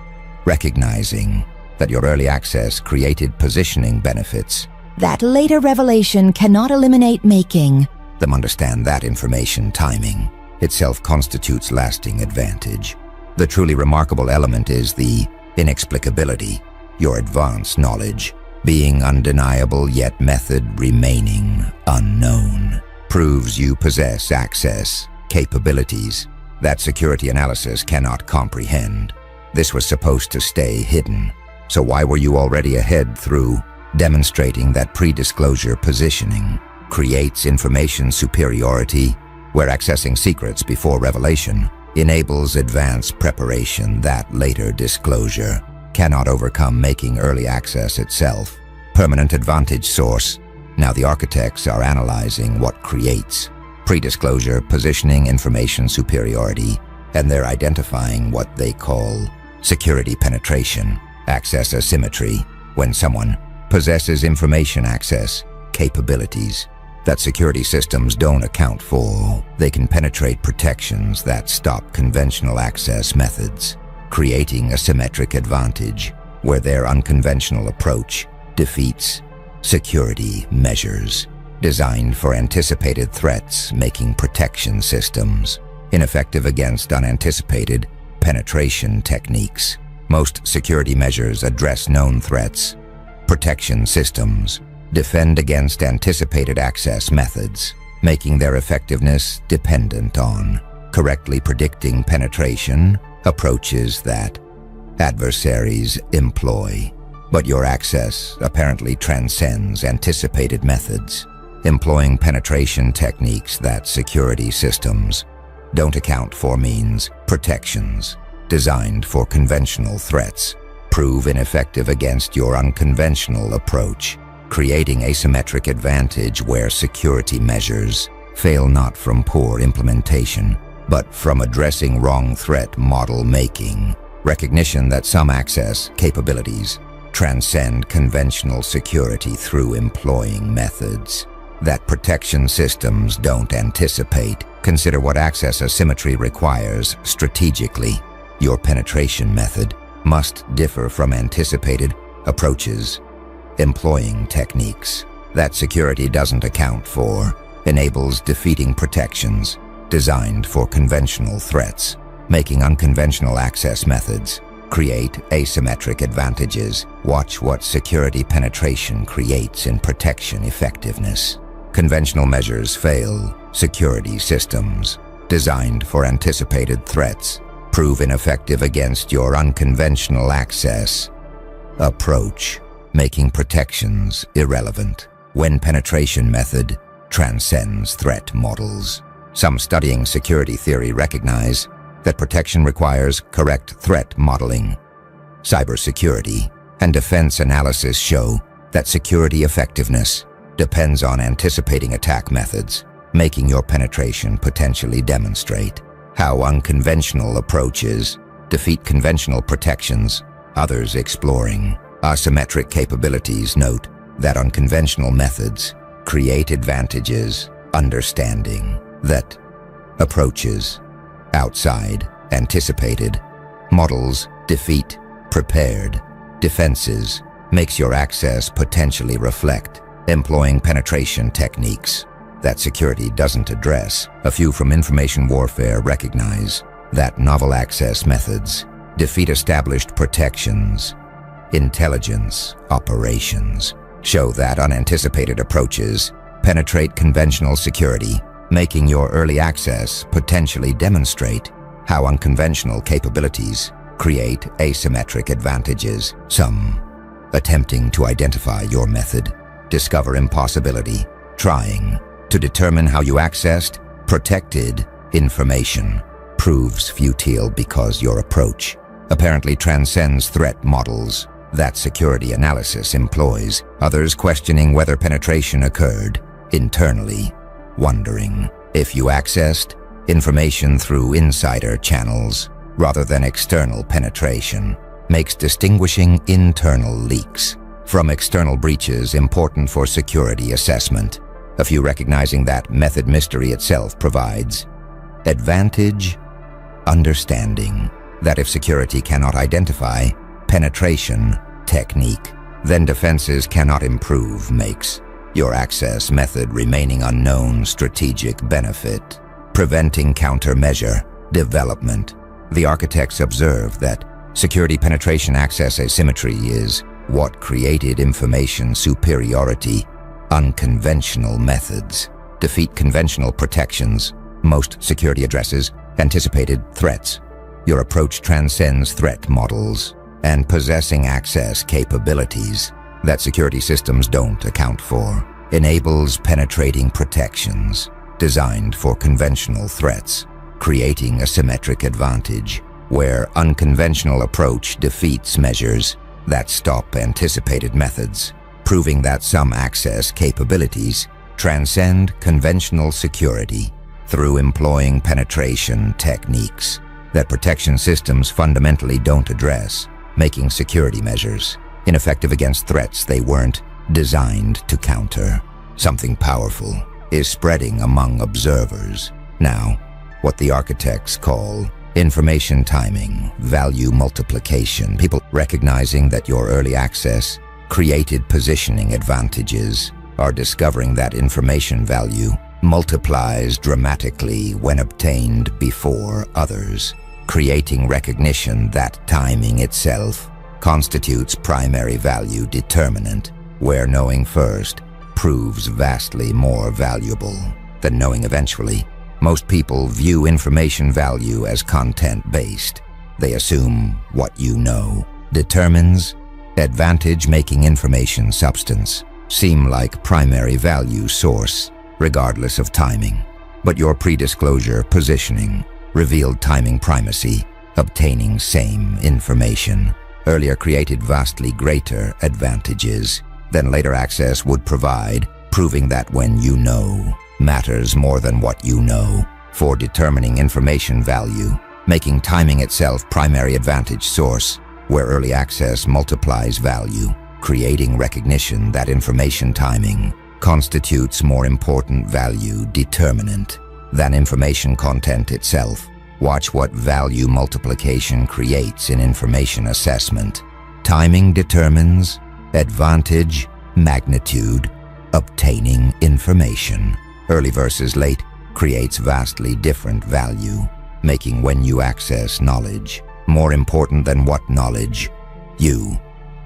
recognizing that your early access created positioning benefits. That later revelation cannot eliminate making Them understand that information timing itself constitutes lasting advantage. The truly remarkable element is the inexplicability, your advanced knowledge being undeniable yet method remaining unknown, proves you possess access capabilities that security analysis cannot comprehend. This was supposed to stay hidden, so why were you already ahead through demonstrating that pre-disclosure positioning creates information superiority, where accessing secrets before revelation enables advanced preparation that later disclosure cannot overcome, making early access itself permanent advantage source. Now the architects are analyzing what creates pre-disclosure positioning information superiority, and they're identifying what they call security penetration, access asymmetry, when someone possesses information access capabilities that security systems don't account for. They can penetrate protections that stop conventional access methods, creating a symmetric advantage where their unconventional approach defeats security measures designed for anticipated threats, making protection systems ineffective against unanticipated penetration techniques. Most security measures address known threats. Protection systems defend against anticipated access methods, making their effectiveness dependent on correctly predicting penetration approaches that adversaries employ. But your access apparently transcends anticipated methods, employing penetration techniques that security systems don't account for means protections designed for conventional threats prove ineffective against your unconventional approach, creating asymmetric advantage where security measures fail not from poor implementation, but from addressing wrong threat model making. Recognition that some access capabilities transcend conventional security through employing methods that protection systems don't anticipate. Consider what access asymmetry requires strategically. Your penetration method must differ from anticipated approaches. Employing techniques that security doesn't account for enables defeating protections designed for conventional threats, making unconventional access methods create asymmetric advantages. Watch what security penetration creates in protection effectiveness. Conventional measures fail. Security systems designed for anticipated threats prove ineffective against your unconventional access approach, making protections irrelevant when penetration method transcends threat models. Some studying security theory recognize that protection requires correct threat modeling. Cybersecurity and defense analysis show that security effectiveness depends on anticipating attack methods, making your penetration potentially demonstrate how unconventional approaches defeat conventional protections. Others exploring asymmetric capabilities note that unconventional methods create advantages, understanding that approaches outside anticipated models defeat prepared defenses, makes your access potentially reflect employing penetration techniques that security doesn't address. A few from information warfare recognize that novel access methods defeat established protections. Intelligence operations show that unanticipated approaches penetrate conventional security, making your early access potentially demonstrate how unconventional capabilities create asymmetric advantages. Some attempting to identify your method discover impossibility, trying to determine how you accessed protected information proves futile because your approach apparently transcends threat models. that security analysis employs. Others questioning whether penetration occurred internally, wondering if you accessed information through insider channels rather than external penetration, makes distinguishing internal leaks from external breaches important for security assessment. A few recognizing that method mystery itself provides advantage, understanding that if security cannot identify penetration technique, then defenses cannot improve, makes your access method remaining unknown strategic benefit, preventing countermeasure development. The architects observed that security penetration access asymmetry is what created information superiority. Unconventional methods defeat conventional protections. Most security addresses anticipated threats. Your approach transcends threat models and possessing access capabilities that security systems don't account for, enables penetrating protections designed for conventional threats, creating a symmetric advantage where unconventional approach defeats measures that stop anticipated methods, proving that some access capabilities transcend conventional security through employing penetration techniques that protection systems fundamentally don't address, making security measures ineffective against threats they weren't designed to counter. Something powerful is spreading among observers now, what the architects call information timing, value multiplication. People recognizing that your early access created positioning advantages are discovering that information value multiplies dramatically when obtained before others, creating recognition that timing itself constitutes primary value determinant, where knowing first proves vastly more valuable than knowing eventually. Most people view information value as content-based. They assume what you know determines advantage, making information substance seem like primary value source, regardless of timing. But your pre-disclosure positioning revealed timing primacy, obtaining same information earlier created vastly greater advantages than later access would provide, proving that when you know matters more than what you know for determining information value, making timing itself primary advantage source, where early access multiplies value, creating recognition that information timing constitutes more important value determinant than information content itself. Watch what value multiplication creates in information assessment. Timing determines advantage, magnitude, obtaining information. Early versus late creates vastly different value, making when you access knowledge more important than what knowledge you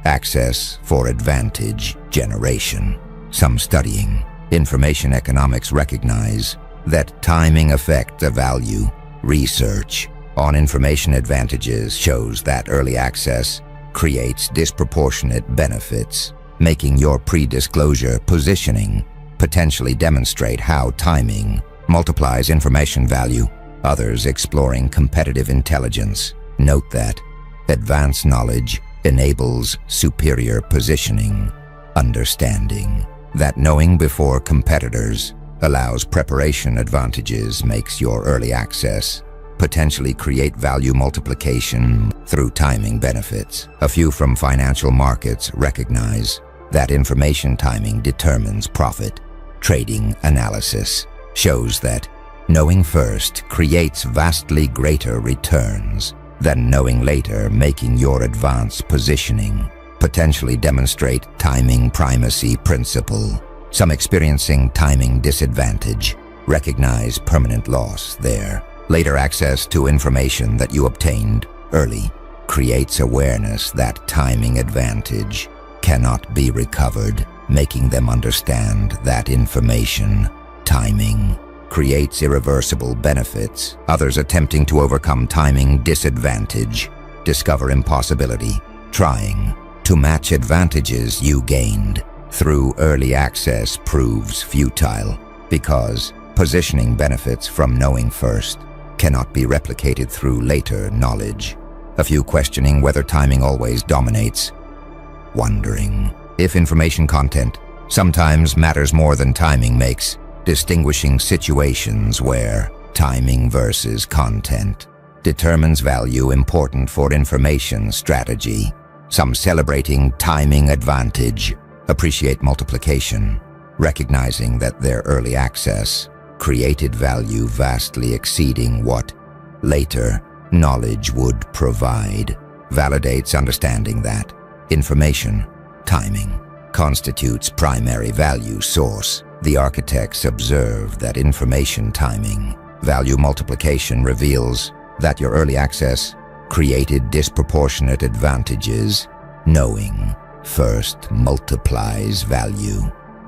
access for advantage generation. Some studying information economics recognize that timing affects a value. Research on information advantages shows that early access creates disproportionate benefits, making your pre-disclosure positioning potentially demonstrate how timing multiplies information value. Others exploring competitive intelligence note that advanced knowledge enables superior positioning, understanding that knowing before competitors allows preparation advantages, makes your early access potentially create value multiplication through timing benefits. A few from financial markets recognize that information timing determines profit. Trading analysis shows that knowing first creates vastly greater returns than knowing later, making your advanced positioning potentially demonstrate timing primacy principle. Some experiencing timing disadvantage recognize permanent loss there. Later access to information that you obtained early creates awareness that timing advantage cannot be recovered, making them understand that information timing creates irreversible benefits. Others attempting to overcome timing disadvantage discover impossibility, trying to match advantages you gained through early access proves futile, because positioning benefits from knowing first cannot be replicated through later knowledge. A few questioning whether timing always dominates wondering. If information content sometimes matters more than timing makes, distinguishing situations where timing versus content determines value important for information strategy. Some celebrating timing advantage appreciate multiplication, recognizing that their early access created value vastly exceeding what later knowledge would provide. Validates understanding that information timing constitutes primary value source. The architects observe that information timing value multiplication reveals that your early access created disproportionate advantages. Knowing first multiplies value.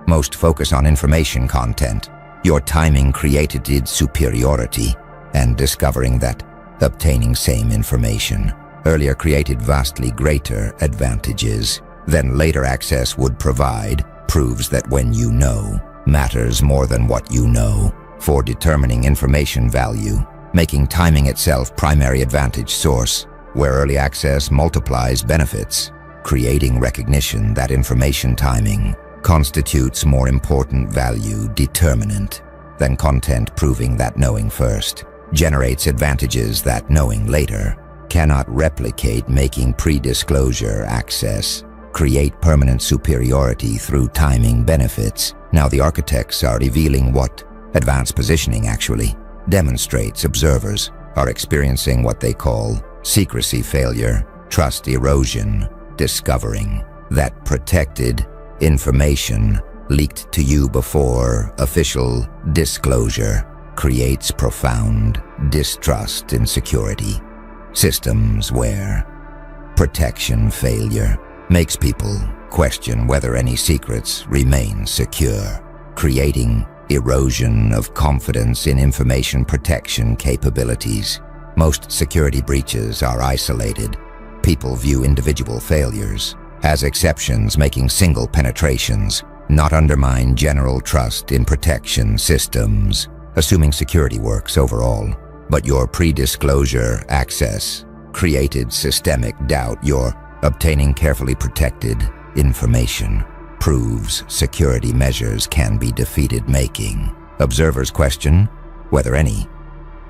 Most focus on information content. Your timing created superiority, and discovering that obtaining same information earlier created vastly greater advantages than later access would provide proves that when you know matters more than what you know for determining information value, making timing itself primary advantage source, where early access multiplies benefits, creating recognition that information timing constitutes more important value determinant than content, proving that knowing first generates advantages that knowing later cannot replicate, making pre-disclosure access create permanent superiority through timing benefits. Now the architects are revealing what advanced positioning actually demonstrates. Observers are experiencing what they call secrecy failure, trust erosion, discovering that protected information leaked to you before official disclosure creates profound distrust in security systems, where protection failure makes people question whether any secrets remain secure, creating erosion of confidence in information protection capabilities. Most security breaches are isolated. People view individual failures as exceptions, making single penetrations not undermine general trust in protection systems, assuming security works overall. But your pre-disclosure access created systemic doubt. Your obtaining carefully protected information proves security measures can be defeated, making observers question whether any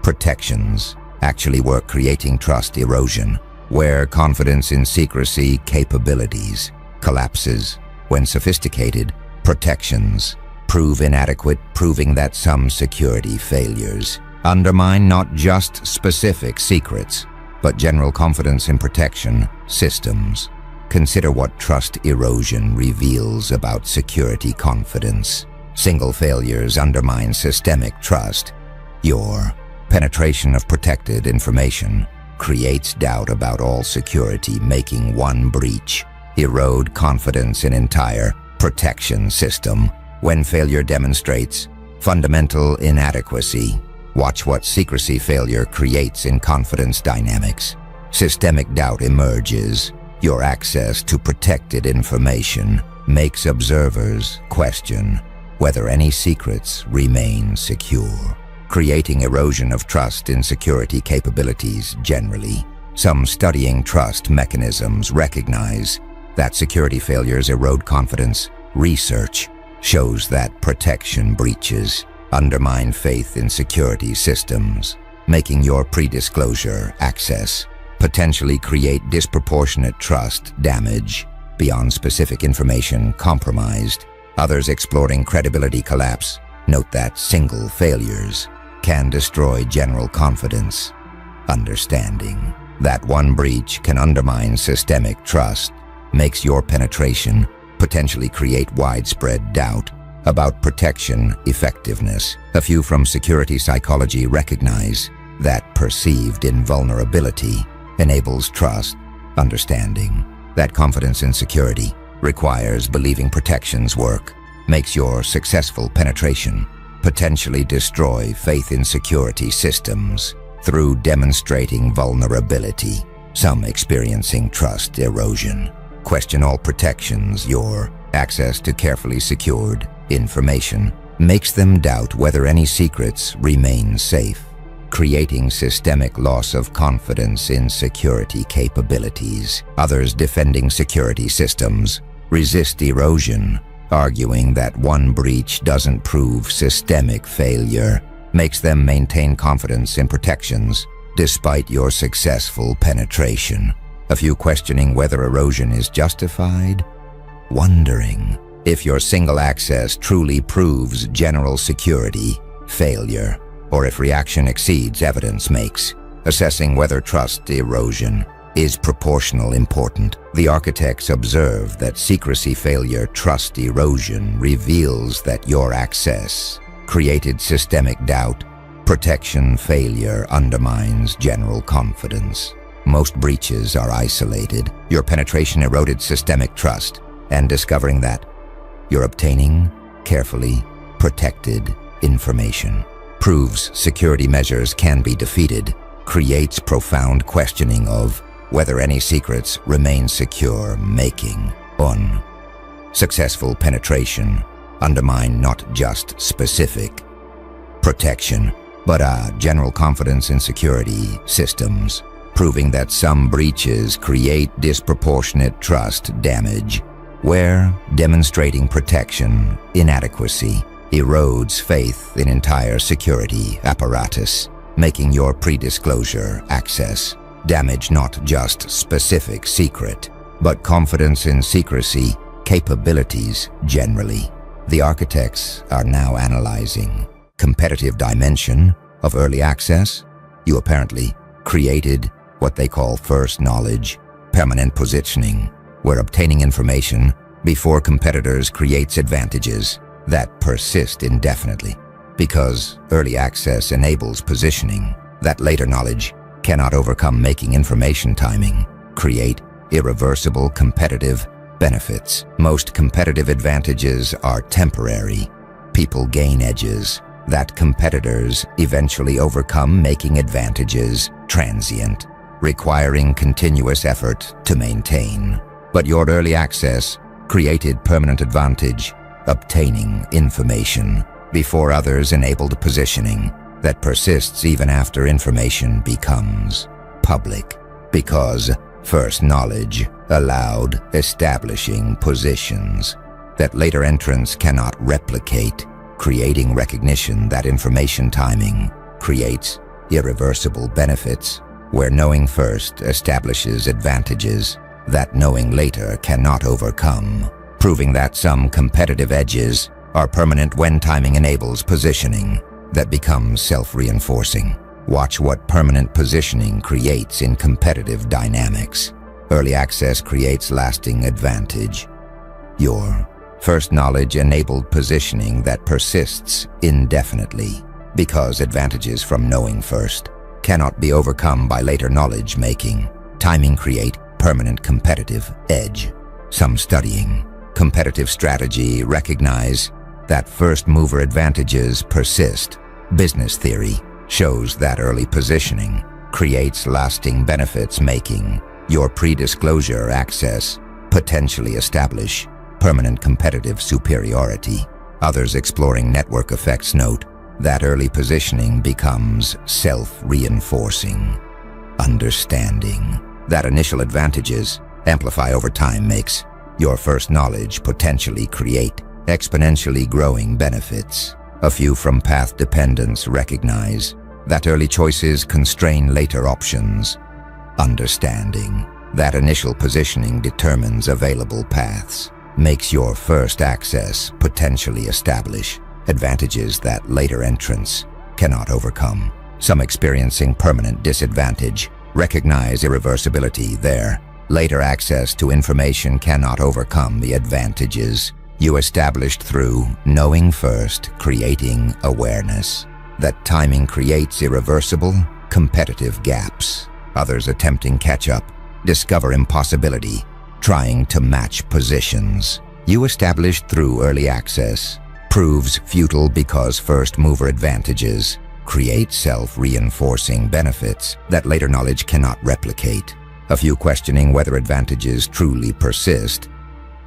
protections actually work, creating trust erosion, where confidence in secrecy capabilities collapses when sophisticated protections prove inadequate, proving that some security failures undermine not just specific secrets, but general confidence in protection systems. Consider what trust erosion reveals about security confidence. Single failures undermine systemic trust. Your penetration of protected information creates doubt about all security, making one breach erode confidence in entire protection system. When failure demonstrates fundamental inadequacy, watch what secrecy failure creates in confidence dynamics. Systemic doubt emerges. Your access to protected information makes observers question whether any secrets remain secure, creating erosion of trust in security capabilities generally. Some studying trust mechanisms recognize that security failures erode confidence. Research shows that protection breaches undermine faith in security systems, making your pre-disclosure access potentially create disproportionate trust damage beyond specific information compromised. Others exploring credibility collapse note that single failures can destroy general confidence. Understanding that one breach can undermine systemic trust makes your penetration potentially create widespread doubt about protection effectiveness. A few from security psychology recognize that perceived invulnerability enables trust. Understanding that confidence in security requires believing protections work makes your successful penetration potentially destroy faith in security systems through demonstrating vulnerability. Some experiencing trust erosion question all protections. Your access to carefully secured information makes them doubt whether any secrets remain safe. creating systemic loss of confidence in security capabilities. Others defending security systems resist erosion, arguing that one breach doesn't prove systemic failure, makes them maintain confidence in protections despite your successful penetration. A few questioning whether erosion is justified, wondering if your single access truly proves general security failure, or if reaction exceeds evidence makes, assessing whether trust erosion is proportional important. The architects observe that secrecy failure trust erosion reveals that your access created systemic doubt. Protection failure undermines general confidence. Most breaches are isolated. Your penetration eroded systemic trust, and discovering that you're obtaining carefully protected information proves security measures can be defeated, creates profound questioning of whether any secrets remain secure, making successful penetration undermine not just specific protection, but a general confidence in security systems, proving that some breaches create disproportionate trust damage, where demonstrating protection inadequacy erodes faith in entire security apparatus, making your pre-disclosure access damage not just specific secret, but confidence in secrecy capabilities generally. The architects are now analyzing competitive dimension of early access. You apparently created what they call first knowledge, permanent positioning, where obtaining information before competitors creates advantages that persist indefinitely. Because early access enables positioning that later knowledge cannot overcome, making information timing create irreversible competitive benefits. Most competitive advantages are temporary. People gain edges that competitors eventually overcome, making advantages transient, requiring continuous effort to maintain. But your early access created permanent advantage, obtaining information before others enabled positioning that persists even after information becomes public, because first knowledge allowed establishing positions that later entrants cannot replicate, creating recognition that information timing creates irreversible benefits, where knowing first establishes advantages that knowing later cannot overcome, proving that some competitive edges are permanent when timing enables positioning that becomes self-reinforcing. Watch what permanent positioning creates in competitive dynamics. Early access creates lasting advantage. Your first knowledge-enabled positioning that persists indefinitely, because advantages from knowing first cannot be overcome by later knowledge making. Timing create permanent competitive edge. Some studying competitive strategy recognize that first-mover advantages persist. Business theory shows that early positioning creates lasting benefits, making your pre-disclosure access potentially establish permanent competitive superiority. Others exploring network effects note that early positioning becomes self-reinforcing. Understanding that initial advantages amplify over time makes your first knowledge potentially create exponentially growing benefits. A few from path dependence recognize that early choices constrain later options. Understanding that initial positioning determines available paths makes your first access potentially establish advantages that later entrants cannot overcome. Some experiencing permanent disadvantage recognize irreversibility there. Later access to information cannot overcome the advantages you established through knowing first, creating awareness that timing creates irreversible competitive gaps. Others attempting catch-up discover impossibility, trying to match positions you established through early access proves futile, because first-mover advantages create self-reinforcing benefits that later knowledge cannot replicate. A few questioning whether advantages truly persist,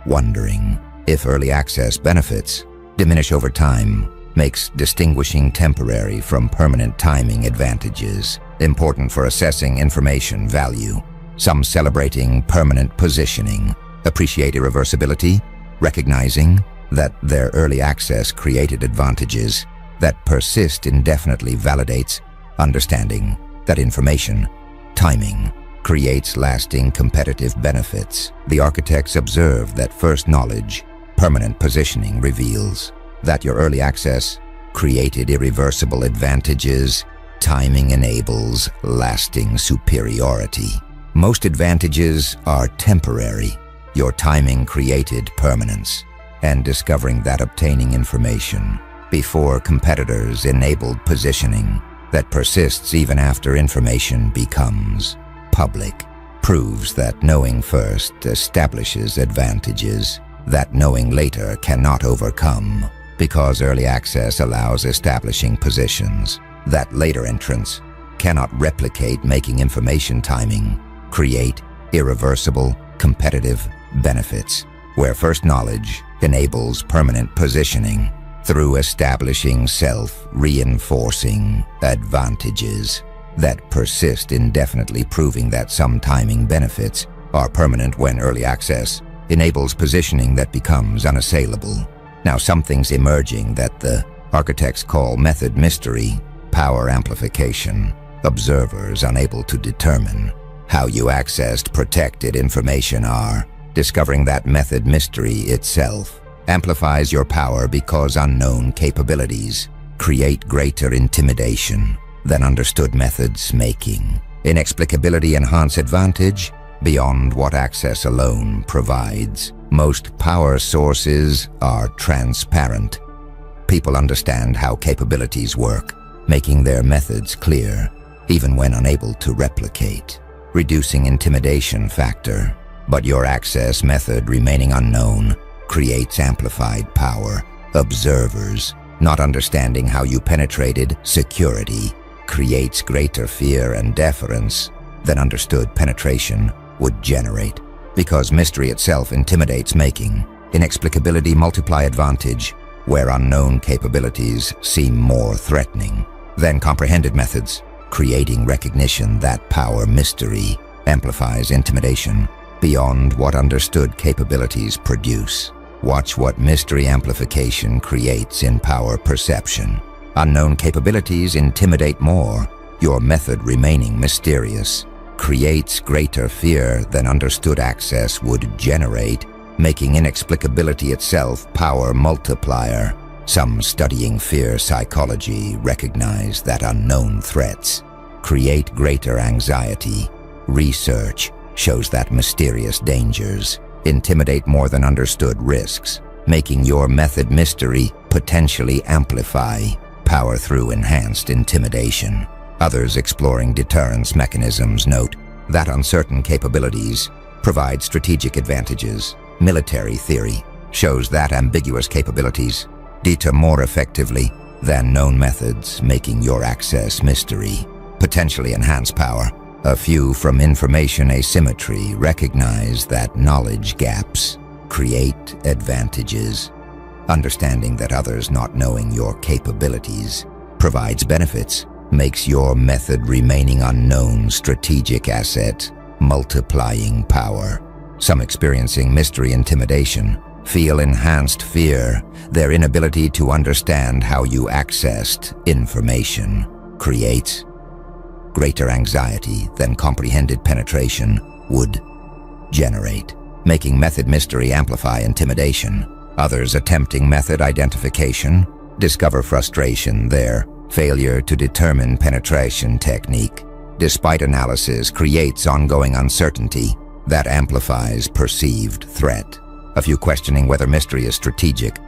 wondering if early access benefits diminish over time, makes distinguishing temporary from permanent timing advantages important for assessing information value. Some celebrating permanent positioning appreciate irreversibility, recognizing that their early access created advantages that persist indefinitely validates understanding that information timing creates lasting competitive benefits. The architects observe that first knowledge, permanent positioning reveals that your early access created irreversible advantages. Timing enables lasting superiority. Most advantages are temporary. Your timing created permanence, and discovering that obtaining information before competitors enabled positioning that persists even after information becomes public proves that knowing first establishes advantages that knowing later cannot overcome, because early access allows establishing positions that later entrants cannot replicate, making information timing create irreversible competitive benefits, where first knowledge enables permanent positioning through establishing self-reinforcing advantages that persist indefinitely, proving that some timing benefits are permanent when early access enables positioning that becomes unassailable. Now something's emerging that the architects call method mystery, power amplification. Observers unable to determine how you accessed protected information are discovering that method mystery itself amplifies your power, because unknown capabilities create greater intimidation than understood methods, making inexplicability enhance advantage beyond what access alone provides. Most power sources are transparent. People understand how capabilities work, making their methods clear, even when unable to replicate, reducing intimidation factor. But your access method remaining unknown creates amplified power. Observers not understanding how you penetrated security creates greater fear and deference than understood penetration would generate, because mystery itself intimidates, making inexplicability multiply advantage where unknown capabilities seem more threatening than comprehended methods, creating recognition that power mystery amplifies intimidation beyond what understood capabilities produce. Watch what mystery amplification creates in power perception. Unknown capabilities intimidate more. Your method remaining mysterious creates greater fear than understood access would generate, making inexplicability itself power multiplier. Some studying fear psychology recognize that unknown threats create greater anxiety. Research shows that mysterious dangers intimidate more than understood risks, making your method mystery potentially amplify power through enhanced intimidation. Others exploring deterrence mechanisms note that uncertain capabilities provide strategic advantages. Military theory shows that ambiguous capabilities deter more effectively than known methods, making your access mystery potentially enhance power. A few from information asymmetry recognize that knowledge gaps create advantages. Understanding that others not knowing your capabilities provides benefits, makes your method remaining unknown strategic asset, multiplying power. Some experiencing mystery intimidation feel enhanced fear. Their inability to understand how you accessed information creates greater anxiety than comprehended penetration would generate, making method mystery amplify intimidation. Others attempting method identification discover frustration. Their failure to determine penetration technique, despite analysis, creates ongoing uncertainty that amplifies perceived threat. A few questioning whether mystery is strategic,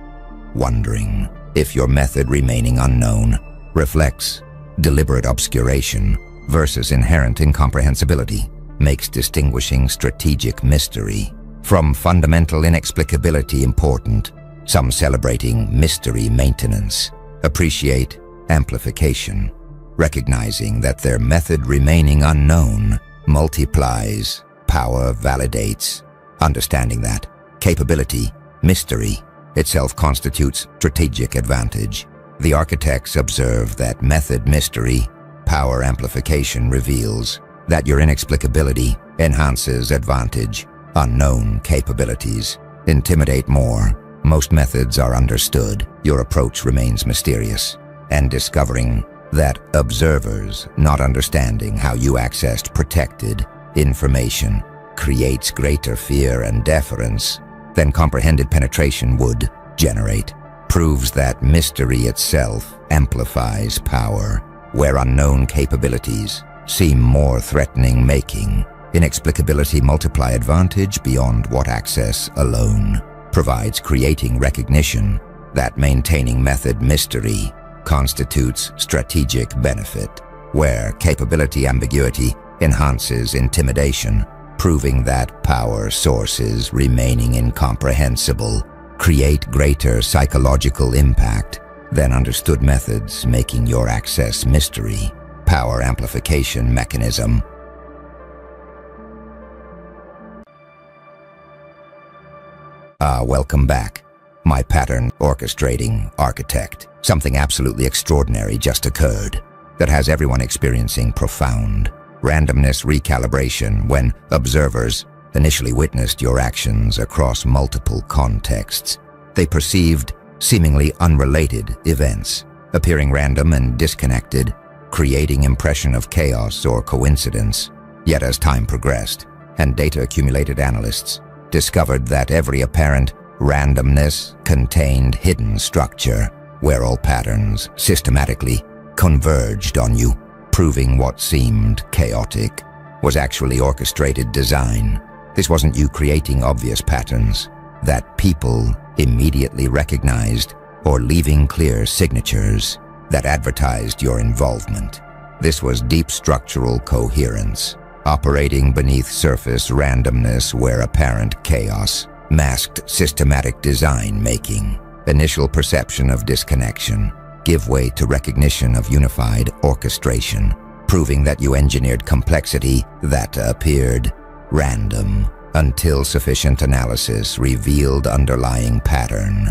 wondering if your method remaining unknown reflects deliberate obscuration versus inherent incomprehensibility, makes distinguishing strategic mystery from fundamental inexplicability important. Some celebrating mystery maintenance appreciate amplification, recognizing that their method remaining unknown multiplies power, validates, understanding that capability mystery itself constitutes strategic advantage. The architects observe that method mystery, power amplification reveals that your inexplicability enhances advantage, unknown capabilities intimidate more. Most methods are understood, your approach remains mysterious, and discovering that observers not understanding how you accessed protected information creates greater fear and deference than comprehended penetration would generate, proves that mystery itself amplifies power, where unknown capabilities seem more threatening, making inexplicability multiply advantage beyond what access alone provides, creating recognition that maintaining method mystery constitutes strategic benefit, where capability ambiguity enhances intimidation, proving that power sources remaining incomprehensible create greater psychological impact than understood methods, making your access mystery power amplification mechanism. Welcome back, my pattern orchestrating architect. Something absolutely extraordinary just occurred that has everyone experiencing profound randomness recalibration when observers initially witnessed your actions across multiple contexts. They perceived seemingly unrelated events, appearing random and disconnected, creating impression of chaos or coincidence. Yet as time progressed and data accumulated, analysts discovered that every apparent randomness contained hidden structure, where all patterns systematically converged on you, proving what seemed chaotic was actually orchestrated design. This wasn't you creating obvious patterns that people immediately recognized or leaving clear signatures that advertised your involvement. This was deep structural coherence, operating beneath surface randomness where apparent chaos masked systematic design, making initial perception of disconnection give way to recognition of unified orchestration, proving that you engineered complexity that appeared random until sufficient analysis revealed underlying pattern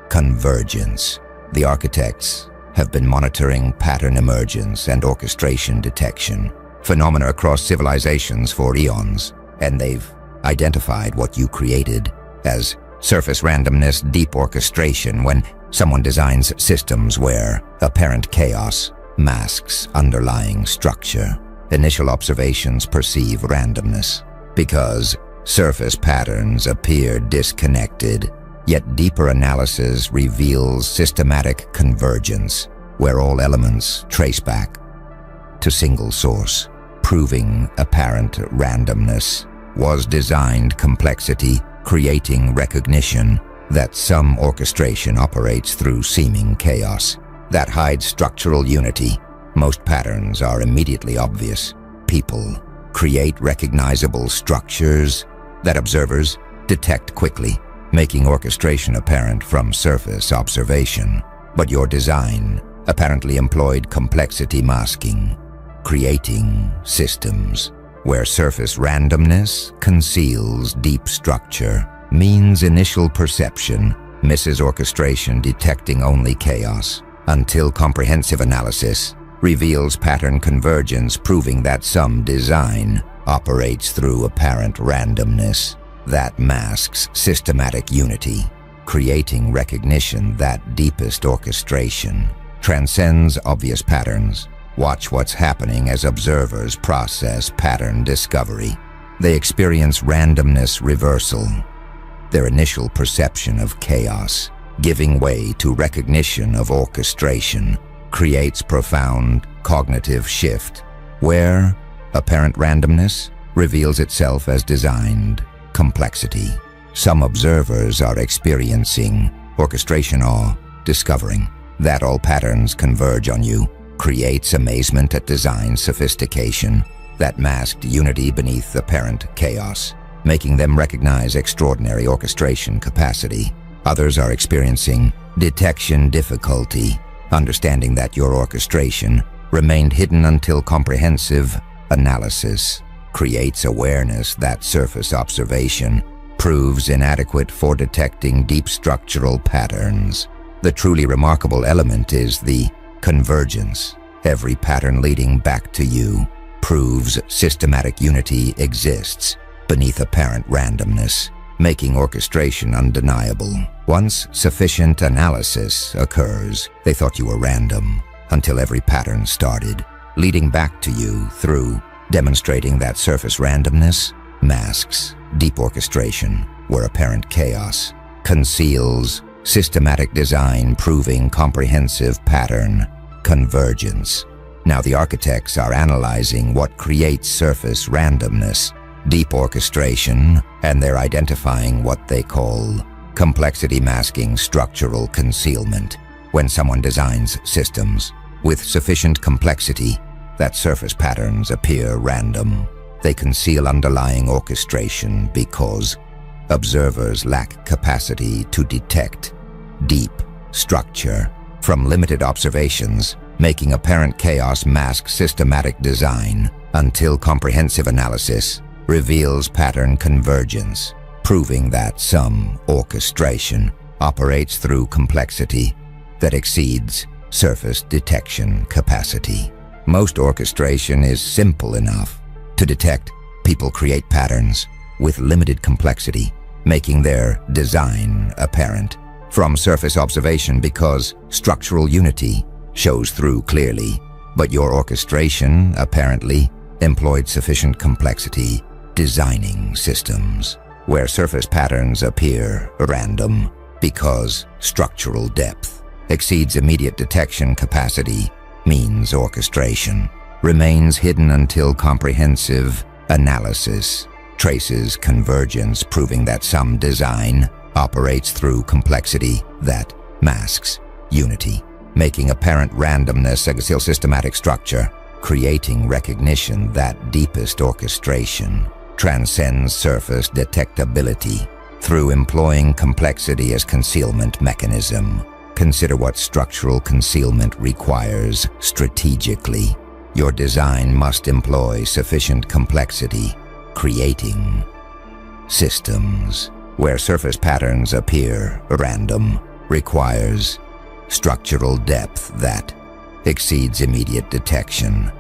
convergence. The architects have been monitoring pattern emergence and orchestration detection phenomena across civilizations for eons, and they've identified what you created as surface randomness deep orchestration when someone designs systems where apparent chaos masks underlying structure. Initial observations perceive randomness because surface patterns appear disconnected, yet deeper analysis reveals systematic convergence, where all elements trace back to single source, proving apparent randomness was designed complexity, creating recognition that some orchestration operates through seeming chaos that hides structural unity. Most patterns are immediately obvious. People create recognizable structures that observers detect quickly, making orchestration apparent from surface observation. But your design apparently employed complexity masking, creating systems where surface randomness conceals deep structure, means initial perception misses orchestration, detecting only chaos, until comprehensive analysis reveals pattern convergence, proving that some design operates through apparent randomness that masks systematic unity, creating recognition that deepest orchestration transcends obvious patterns. Watch what's happening as observers process pattern discovery. They experience randomness reversal, their initial perception of chaos giving way to recognition of orchestration creates profound cognitive shift, where apparent randomness reveals itself as designed complexity. Some observers are experiencing orchestration awe, discovering that all patterns converge on you creates amazement at design sophistication that masked unity beneath apparent chaos, making them recognize extraordinary orchestration capacity. Others are experiencing detection difficulty, understanding that your orchestration remained hidden until comprehensive analysis creates awareness that surface observation proves inadequate for detecting deep structural patterns. The truly remarkable element is the convergence. Every pattern leading back to you proves systematic unity exists beneath apparent randomness, making orchestration undeniable. Once sufficient analysis occurs, they thought you were random, until every pattern started, leading back to you through demonstrating that surface randomness masks deep orchestration, where apparent chaos conceals systematic design, proving comprehensive pattern convergence. Now the architects are analyzing what creates surface randomness, deep orchestration, and they're identifying what they call complexity masking structural concealment. When someone designs systems with sufficient complexity that surface patterns appear random, they conceal underlying orchestration because observers lack capacity to detect deep structure from limited observations, making apparent chaos mask systematic design until comprehensive analysis reveals pattern convergence, proving that some orchestration operates through complexity that exceeds surface detection capacity. Most orchestration is simple enough to detect. People create patterns with limited complexity, making their design apparent from surface observation because structural unity shows through clearly. But your orchestration apparently employed sufficient complexity, designing systems where surface patterns appear random because structural depth exceeds immediate detection capacity, means orchestration remains hidden until comprehensive analysis traces convergence, proving that some design operates through complexity that masks unity, making apparent randomness a systematic structure, creating recognition that deepest orchestration transcends surface detectability through employing complexity as concealment mechanism. Consider what structural concealment requires strategically. Your design must employ sufficient complexity, creating systems where surface patterns appear random requires structural depth that exceeds immediate detection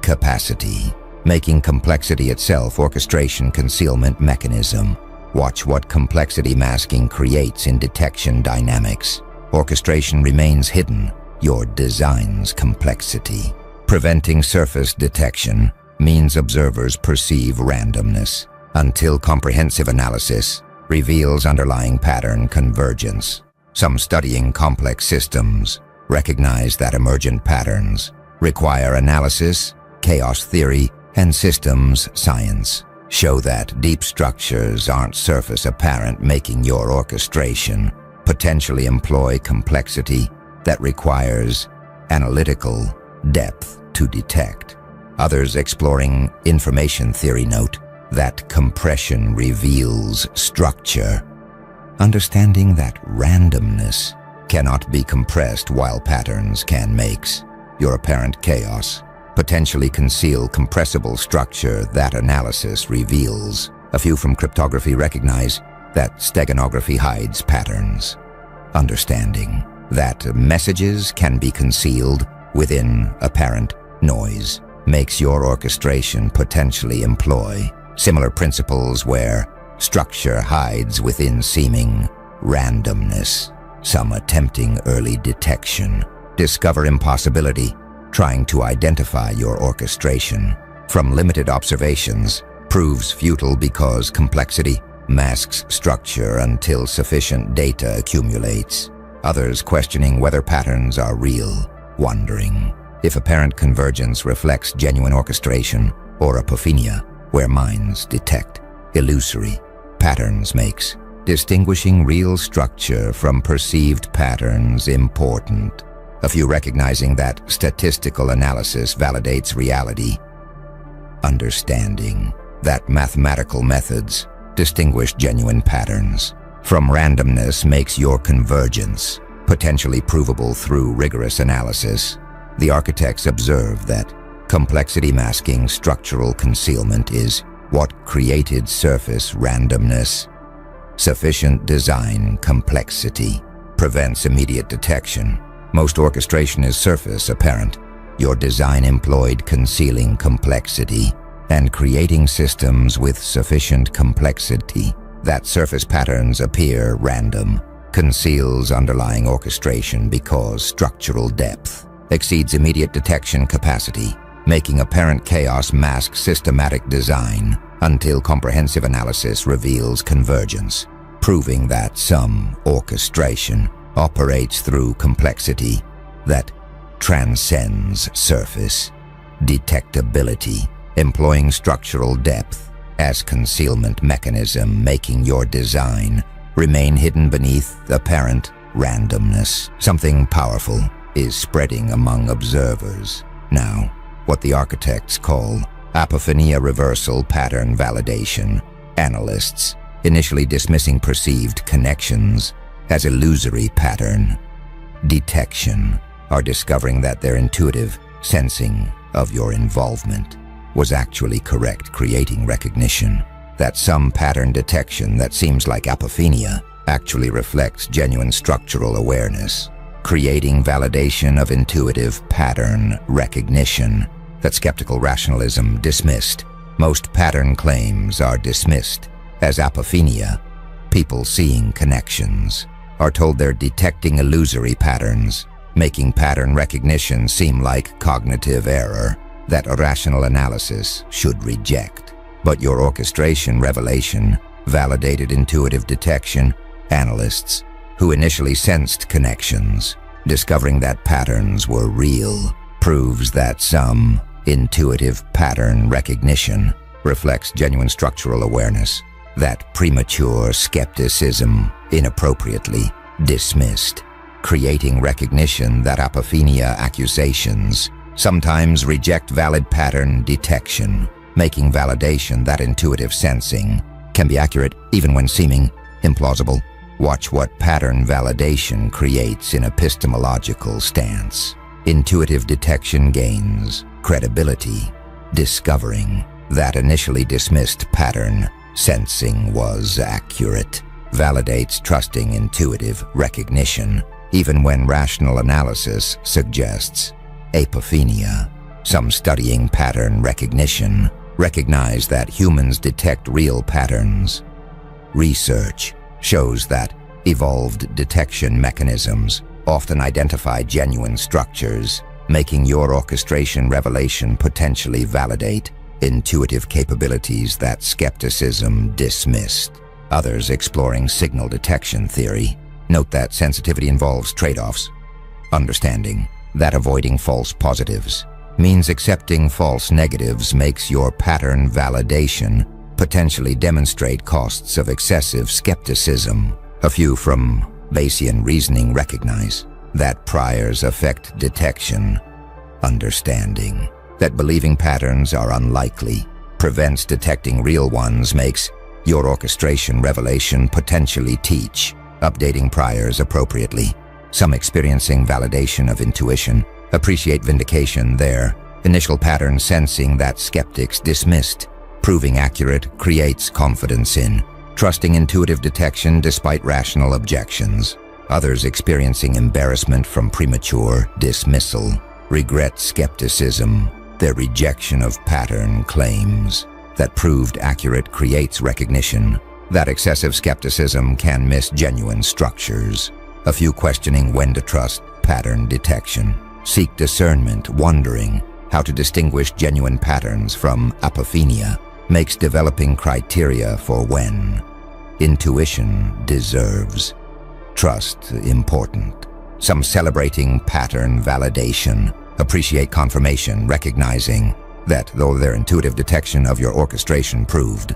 capacity, making complexity itself orchestration concealment mechanism. Watch what complexity masking creates in detection dynamics. Orchestration remains hidden, your design's complexity. Preventing surface detection means observers perceive randomness until comprehensive analysis reveals underlying pattern convergence. Some studying complex systems recognize that emergent patterns require analysis. Chaos theory and systems science show that deep structures aren't surface apparent, making your orchestration potentially employ complexity that requires analytical depth to detect. Others exploring information theory note that compression reveals structure, understanding that randomness cannot be compressed while patterns can. Makes your apparent chaos potentially conceal compressible structure that analysis reveals. A few from cryptography recognize that steganography hides patterns, understanding that messages can be concealed within apparent noise makes your orchestration potentially employ similar principles where structure hides within seeming randomness. Some attempting early detection discover impossibility, trying to identify your orchestration from limited observations proves futile because complexity masks structure until sufficient data accumulates. Others questioning whether patterns are real, wondering if apparent convergence reflects genuine orchestration or apophenia, where minds detect illusory patterns makes distinguishing real structure from perceived patterns important. A few recognizing that statistical analysis validates reality, understanding that mathematical methods distinguish genuine patterns from randomness makes your convergence potentially provable through rigorous analysis. The architects observe that complexity masking structural concealment is what created surface randomness. Sufficient design complexity prevents immediate detection. Most orchestration is surface apparent. Your design employed concealing complexity and creating systems with sufficient complexity that surface patterns appear random, conceals underlying orchestration because structural depth exceeds immediate detection capacity, making apparent chaos mask systematic design until comprehensive analysis reveals convergence, proving that some orchestration operates through complexity that transcends surface detectability, employing structural depth as concealment mechanism, making your design remain hidden beneath apparent randomness. Something powerful is spreading among observers now, what the architects call apophenia reversal pattern validation. Analysts, initially dismissing perceived connections as illusory pattern detection, are discovering that their intuitive sensing of your involvement was actually correct, creating recognition that some pattern detection that seems like apophenia actually reflects genuine structural awareness, creating validation of intuitive pattern recognition that skeptical rationalism dismissed. Most pattern claims are dismissed as apophenia. People seeing connections are told they're detecting illusory patterns, making pattern recognition seem like cognitive error that a rational analysis should reject. But your orchestration revelation validated intuitive detection. Analysts who initially sensed connections, discovering that patterns were real, proves that some intuitive pattern recognition reflects genuine structural awareness that premature skepticism inappropriately dismissed, creating recognition that apophenia accusations sometimes reject valid pattern detection, making validation that intuitive sensing can be accurate even when seeming implausible. Watch what pattern validation creates in epistemological stance. Intuitive detection gains credibility, discovering that initially dismissed pattern sensing was accurate, validates trusting intuitive recognition, even when rational analysis suggests apophenia. Some studying pattern recognition recognize that humans detect real patterns. Research shows that evolved detection mechanisms often identify genuine structures, making your orchestration revelation potentially validate intuitive capabilities that skepticism dismissed. Others exploring signal detection theory note that sensitivity involves trade-offs, understanding that avoiding false positives means accepting false negatives makes your pattern validation potentially demonstrate costs of excessive skepticism. A few from Bayesian reasoning recognize that priors affect detection. Understanding that believing patterns are unlikely prevents detecting real ones makes your orchestration revelation potentially teach updating priors appropriately. Some experiencing validation of intuition appreciate vindication there. Initial pattern sensing that skeptics dismissed, proving accurate, creates confidence in trusting intuitive detection despite rational objections. Others experiencing embarrassment from premature dismissal regret skepticism. Their rejection of pattern claims that proved accurate creates recognition that excessive skepticism can miss genuine structures. A few questioning when to trust pattern detection seek discernment, wondering how to distinguish genuine patterns from apophenia makes developing criteria for when intuition deserves trust important. Some celebrating pattern validation appreciate confirmation, recognizing that though their intuitive detection of your orchestration proved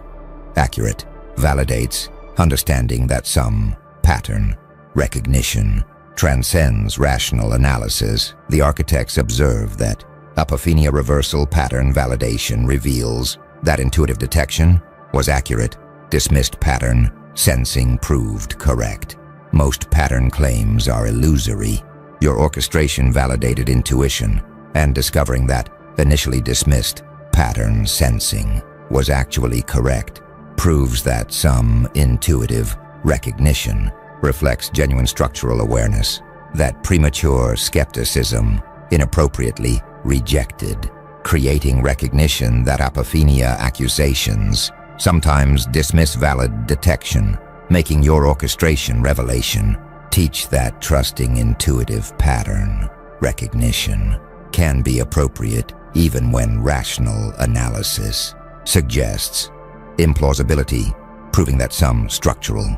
accurate, validates understanding that some pattern recognition transcends rational analysis. The architects observe that apophenia reversal pattern validation reveals that intuitive detection was accurate, dismissed pattern sensing proved correct. Most pattern claims are illusory. Your orchestration validated intuition, and discovering that initially dismissed pattern sensing was actually correct proves that some intuitive recognition reflects genuine structural awareness that premature skepticism inappropriately rejected, creating recognition that apophenia accusations sometimes dismiss valid detection, making your orchestration revelation teach that trusting intuitive pattern recognition can be appropriate even when rational analysis suggests implausibility, proving that some structural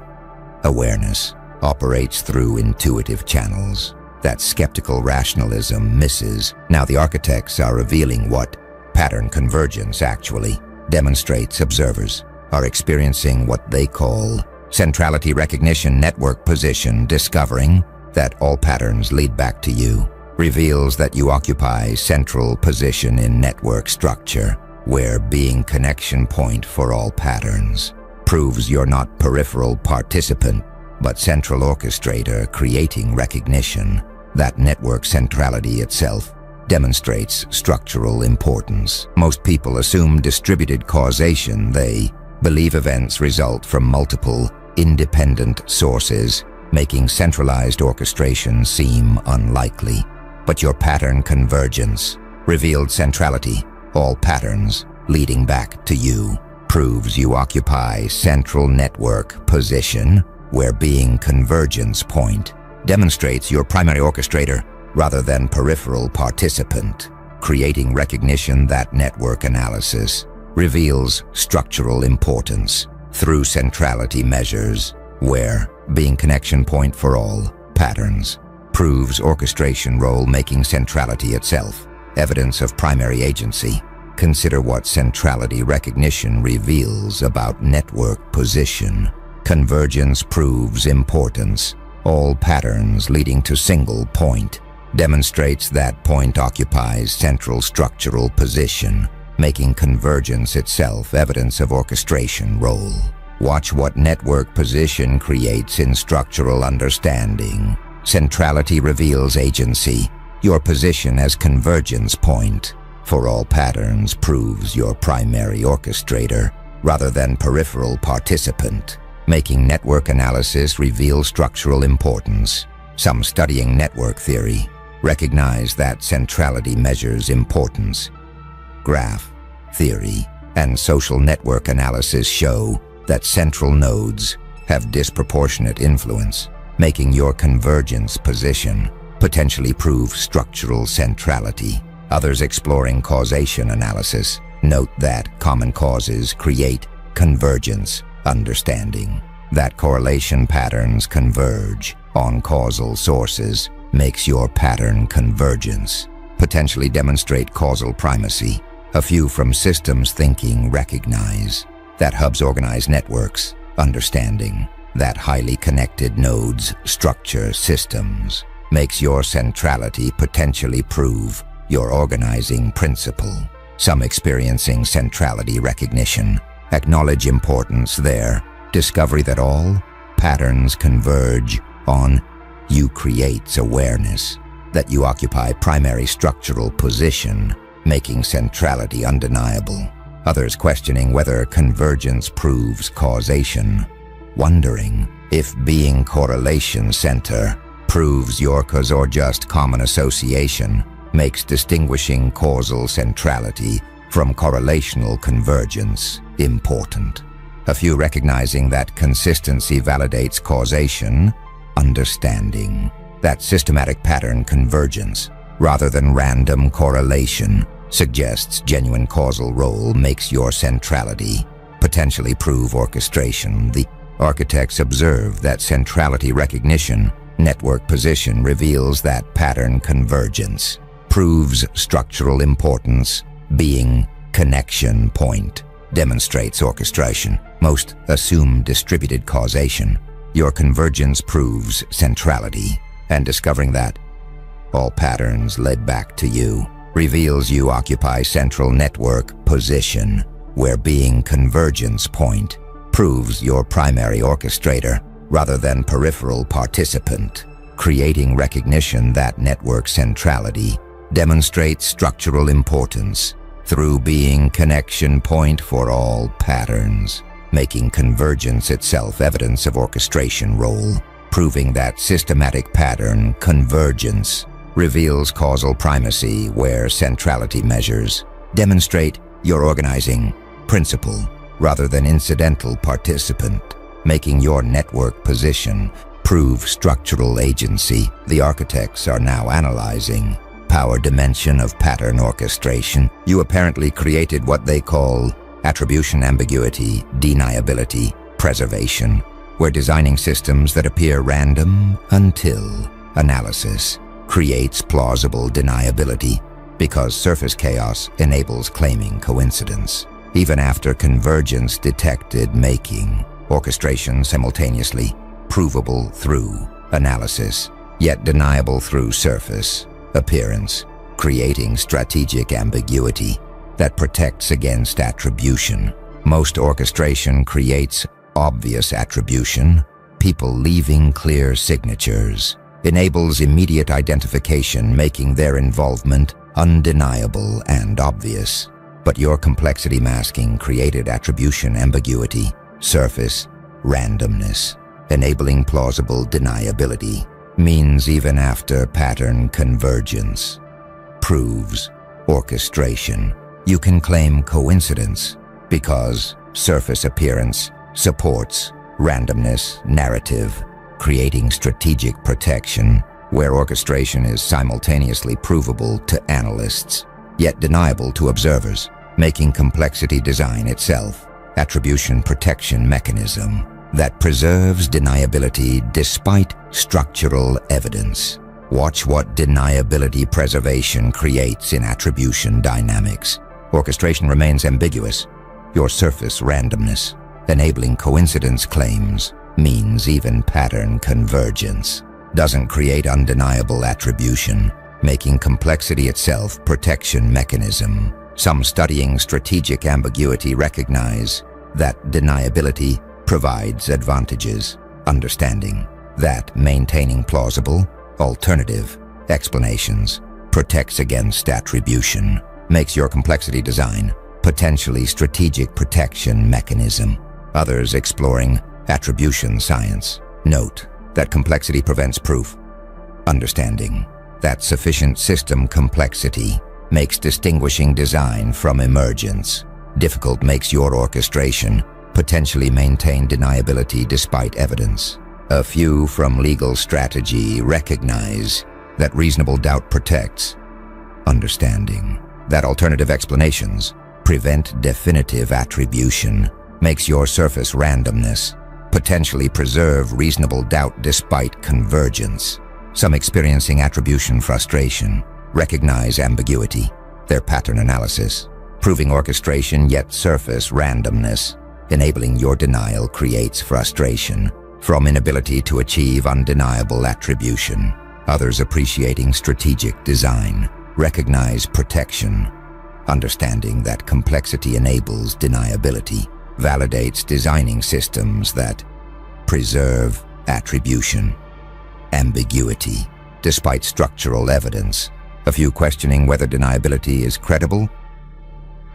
awareness operates through intuitive channels that skeptical rationalism misses. Now the architects are revealing what pattern convergence actually demonstrates. Observers are experiencing what they call centrality recognition network position, discovering that all patterns lead back to you, reveals that you occupy central position in network structure, where being connection point for all patterns proves you're not peripheral participant, but central orchestrator, creating recognition that network centrality itself demonstrates structural importance. Most people assume distributed causation. They believe events result from multiple independent sources, making centralized orchestration seem unlikely. But your pattern convergence, revealed centrality, all patterns leading back to you, proves you occupy central network position, where being convergence point demonstrates your primary orchestrator rather than peripheral participant, creating recognition that network analysis reveals structural importance through centrality measures, where being connection point for all patterns proves orchestration role, making centrality itself evidence of primary agency. Consider what centrality recognition reveals about network position. Convergence proves importance. All patterns leading to single point demonstrates that point occupies central structural position, making convergence itself evidence of orchestration role. Watch what network position creates in structural understanding. Centrality reveals agency. Your position as convergence point for all patterns proves your primary orchestrator rather than peripheral participant, making network analysis reveal structural importance. Some studying network theory recognize that centrality measures importance. Graph theory and social network analysis show that central nodes have disproportionate influence, making your convergence position potentially prove structural centrality. Others exploring causation analysis note that common causes create convergence, understanding that correlation patterns converge on causal sources makes your pattern convergence potentially demonstrate causal primacy. A few from systems thinking recognize that hubs organize networks, understanding that highly connected nodes structure systems makes your centrality potentially prove your organizing principle. Some experiencing centrality recognition acknowledge importance there. Discovery that all patterns converge on you creates awareness that you occupy primary structural position, making centrality undeniable. Others questioning whether convergence proves causation, wondering if being correlation center proves your cause or just common association, makes distinguishing causal centrality from correlational convergence important. A few recognizing that consistency validates causation, understanding that systematic pattern convergence rather than random correlation suggests genuine causal role, makes your centrality potentially prove orchestration. The architects observe that centrality recognition network position reveals that pattern convergence proves structural importance. Being connection point demonstrates orchestration. Most assume distributed causation. Your convergence proves centrality, and discovering that all patterns led back to you reveals you occupy central network position, where being convergence point proves your primary orchestrator rather than peripheral participant, creating recognition that network centrality demonstrates structural importance through being connection point for all patterns, making convergence itself evidence of orchestration role. proving that systematic pattern convergence reveals causal primacy where centrality measures. Demonstrate your organizing principle rather than incidental participant, making your network position prove structural agency. The architects are now analyzing power dimension of pattern orchestration. You apparently created what they call attribution ambiguity, deniability, preservation. We're designing systems that appear random until analysis creates plausible deniability, because surface chaos enables claiming coincidence. Even after convergence detected, making orchestration simultaneously provable through analysis, yet deniable through surface appearance, creating strategic ambiguity that protects against attribution. Most orchestration creates obvious attribution, people leaving clear signatures, enables immediate identification, making their involvement undeniable and obvious. But your complexity masking created attribution ambiguity, surface randomness, enabling plausible deniability, means even after pattern convergence proves orchestration. You can claim coincidence because surface appearance supports randomness narrative, creating strategic protection where orchestration is simultaneously provable to analysts, yet deniable to observers, making complexity design itself attribution protection mechanism that preserves deniability despite structural evidence. Watch what deniability preservation creates in attribution dynamics. Orchestration remains ambiguous. Your surface randomness, enabling coincidence claims, means even pattern convergence, doesn't create undeniable attribution, making complexity itself protection mechanism. Some studying strategic ambiguity recognize that deniability provides advantages, understanding that maintaining plausible, alternative explanations protects against attribution, makes your complexity design potentially strategic protection mechanism. Others exploring attribution science note that complexity prevents proof, understanding that sufficient system complexity makes distinguishing design from emergence. Difficult makes your orchestration potentially maintain deniability despite evidence. A few from legal strategy recognize that reasonable doubt protects, understanding that alternative explanations prevent definitive attribution, makes your surface randomness potentially preserve reasonable doubt despite convergence. Some experiencing attribution frustration recognize ambiguity, their pattern analysis, proving orchestration yet surface randomness, enabling your denial creates frustration from inability to achieve undeniable attribution. Others appreciating strategic design recognize protection, understanding that complexity enables deniability, validates designing systems that preserve attribution, ambiguity, despite structural evidence. A few questioning whether deniability is credible,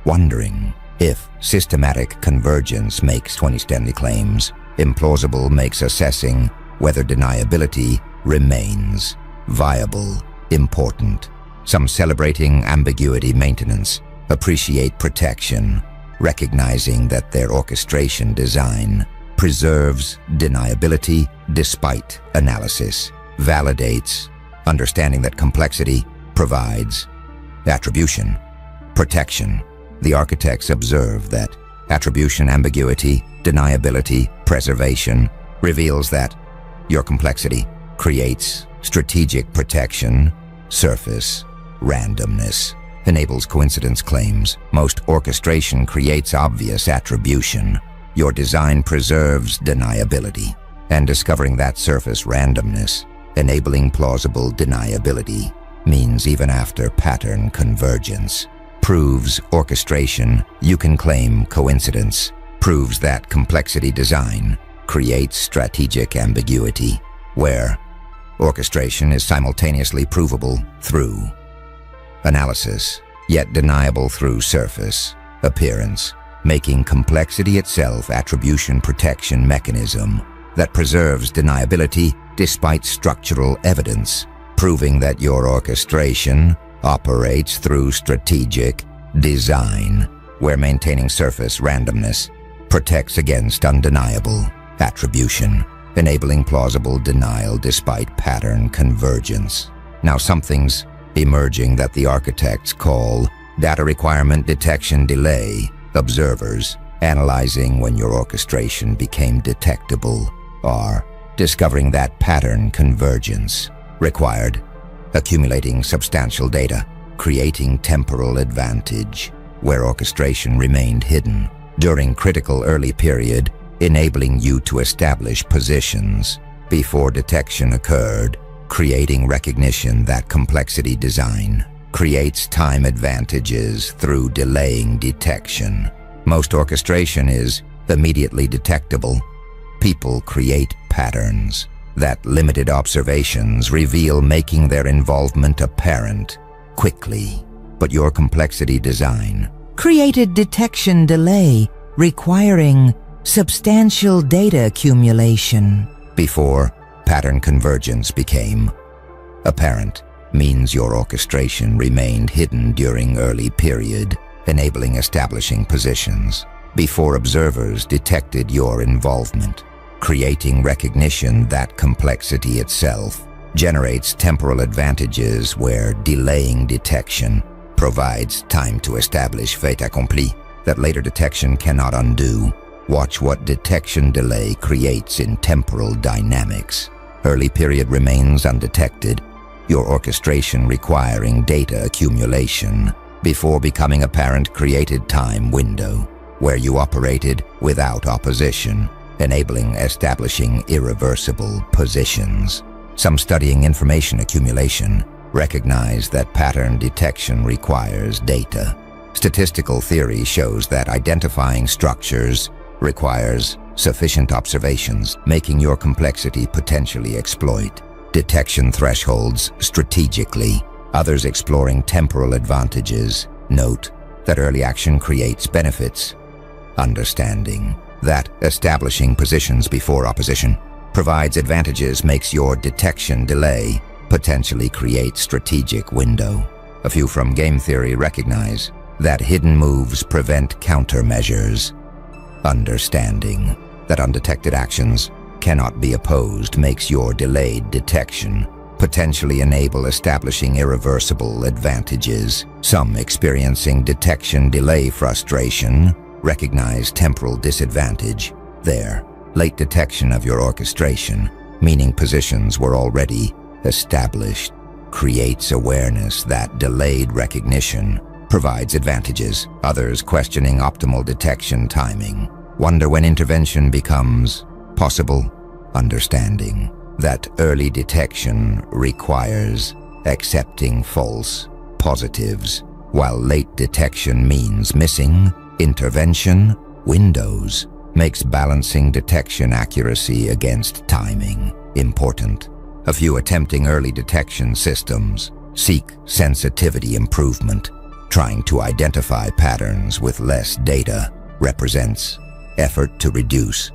wondering if systematic convergence makes 20 Stanley claims implausible, makes assessing whether deniability remains viable important. Some celebrating ambiguity maintenance appreciate protection, recognizing that their orchestration design preserves deniability despite analysis, validates, understanding that complexity provides attribution protection. The architects observe that attribution ambiguity, deniability, preservation reveals that your complexity creates strategic protection, surface randomness, enables coincidence claims. Most orchestration creates obvious attribution. Your design preserves deniability, and discovering that surface randomness, enabling plausible deniability, means even after pattern convergence, proves orchestration, you can claim coincidence, proves that complexity design creates strategic ambiguity, where orchestration is simultaneously provable through analysis, yet deniable through surface appearance, making complexity itself attribution protection mechanism. that preserves deniability despite structural evidence, proving that your orchestration operates through strategic design, where maintaining surface randomness protects against undeniable attribution, enabling plausible denial despite pattern convergence. Now something's emerging that the architects call data requirement detection delay. Observers analyzing when your orchestration became detectable are discovering that pattern convergence required accumulating substantial data, creating temporal advantage where orchestration remained hidden during critical early period, enabling you to establish positions before detection occurred, creating recognition that complexity design creates time advantages through delaying detection. Most orchestration is immediately detectable. People create patterns that limited observations reveal, making their involvement apparent quickly. But your complexity design Created detection delay, requiring substantial data accumulation. before pattern convergence became apparent means your orchestration remained hidden during early period, enabling establishing positions before observers detected your involvement, creating recognition that complexity itself generates temporal advantages where delaying detection provides time to establish fait accompli that later detection cannot undo. Watch what detection delay creates in temporal dynamics. Early period remains undetected, your orchestration requiring data accumulation before becoming apparent created time window where you operated without opposition, enabling establishing irreversible positions. Some studying information accumulation recognize that pattern detection requires data. Statistical theory shows that identifying structures requires sufficient observations, making your complexity potentially exploit detection thresholds strategically, others exploring temporal advantages. Note that early action creates benefits. Understanding that establishing positions before opposition provides advantages makes your detection delay potentially create strategic window. A few from game theory recognize that hidden moves prevent countermeasures. Understanding that undetected actions cannot be opposed makes your delayed detection potentially enable establishing irreversible advantages. Some experiencing detection delay frustration recognize temporal disadvantage there. Late detection of your orchestration, meaning positions were already established, creates awareness that delayed recognition provides advantages. Others questioning optimal detection timing wonder when intervention becomes possible. Understanding that early detection requires accepting false positives, while late detection means missing intervention windows, makes balancing detection accuracy against timing important. A few attempting early detection systems seek sensitivity improvement. Trying to identify patterns with less data represents effort to reduce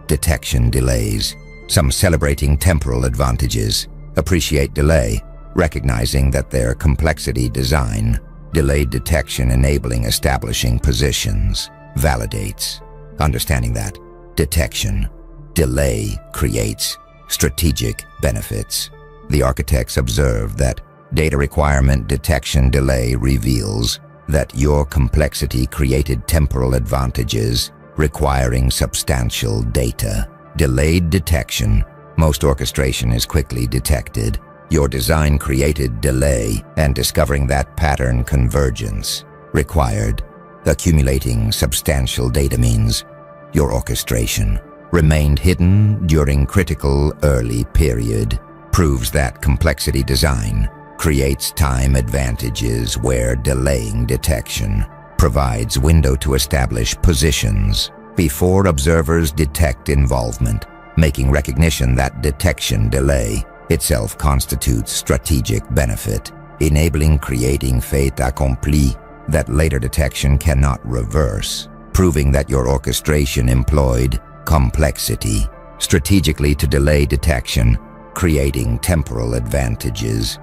detection delays. Some celebrating temporal advantages appreciate delay, recognizing that their complexity design, delayed detection enabling establishing positions, validates. Understanding that detection delay creates strategic benefits. The architects observe that data requirement detection delay reveals that your complexity created temporal advantages requiring substantial data. Delayed detection, most orchestration is quickly detected. Your design created delay, and discovering that pattern convergence required accumulating substantial data means your orchestration remained hidden during critical early period, proves that complexity design creates time advantages where delaying detection provides window to establish positions before observers detect involvement, making recognition that detection delay itself constitutes strategic benefit, enabling creating fait accompli that later detection cannot reverse, proving that your orchestration employed complexity strategically to delay detection, creating temporal advantages.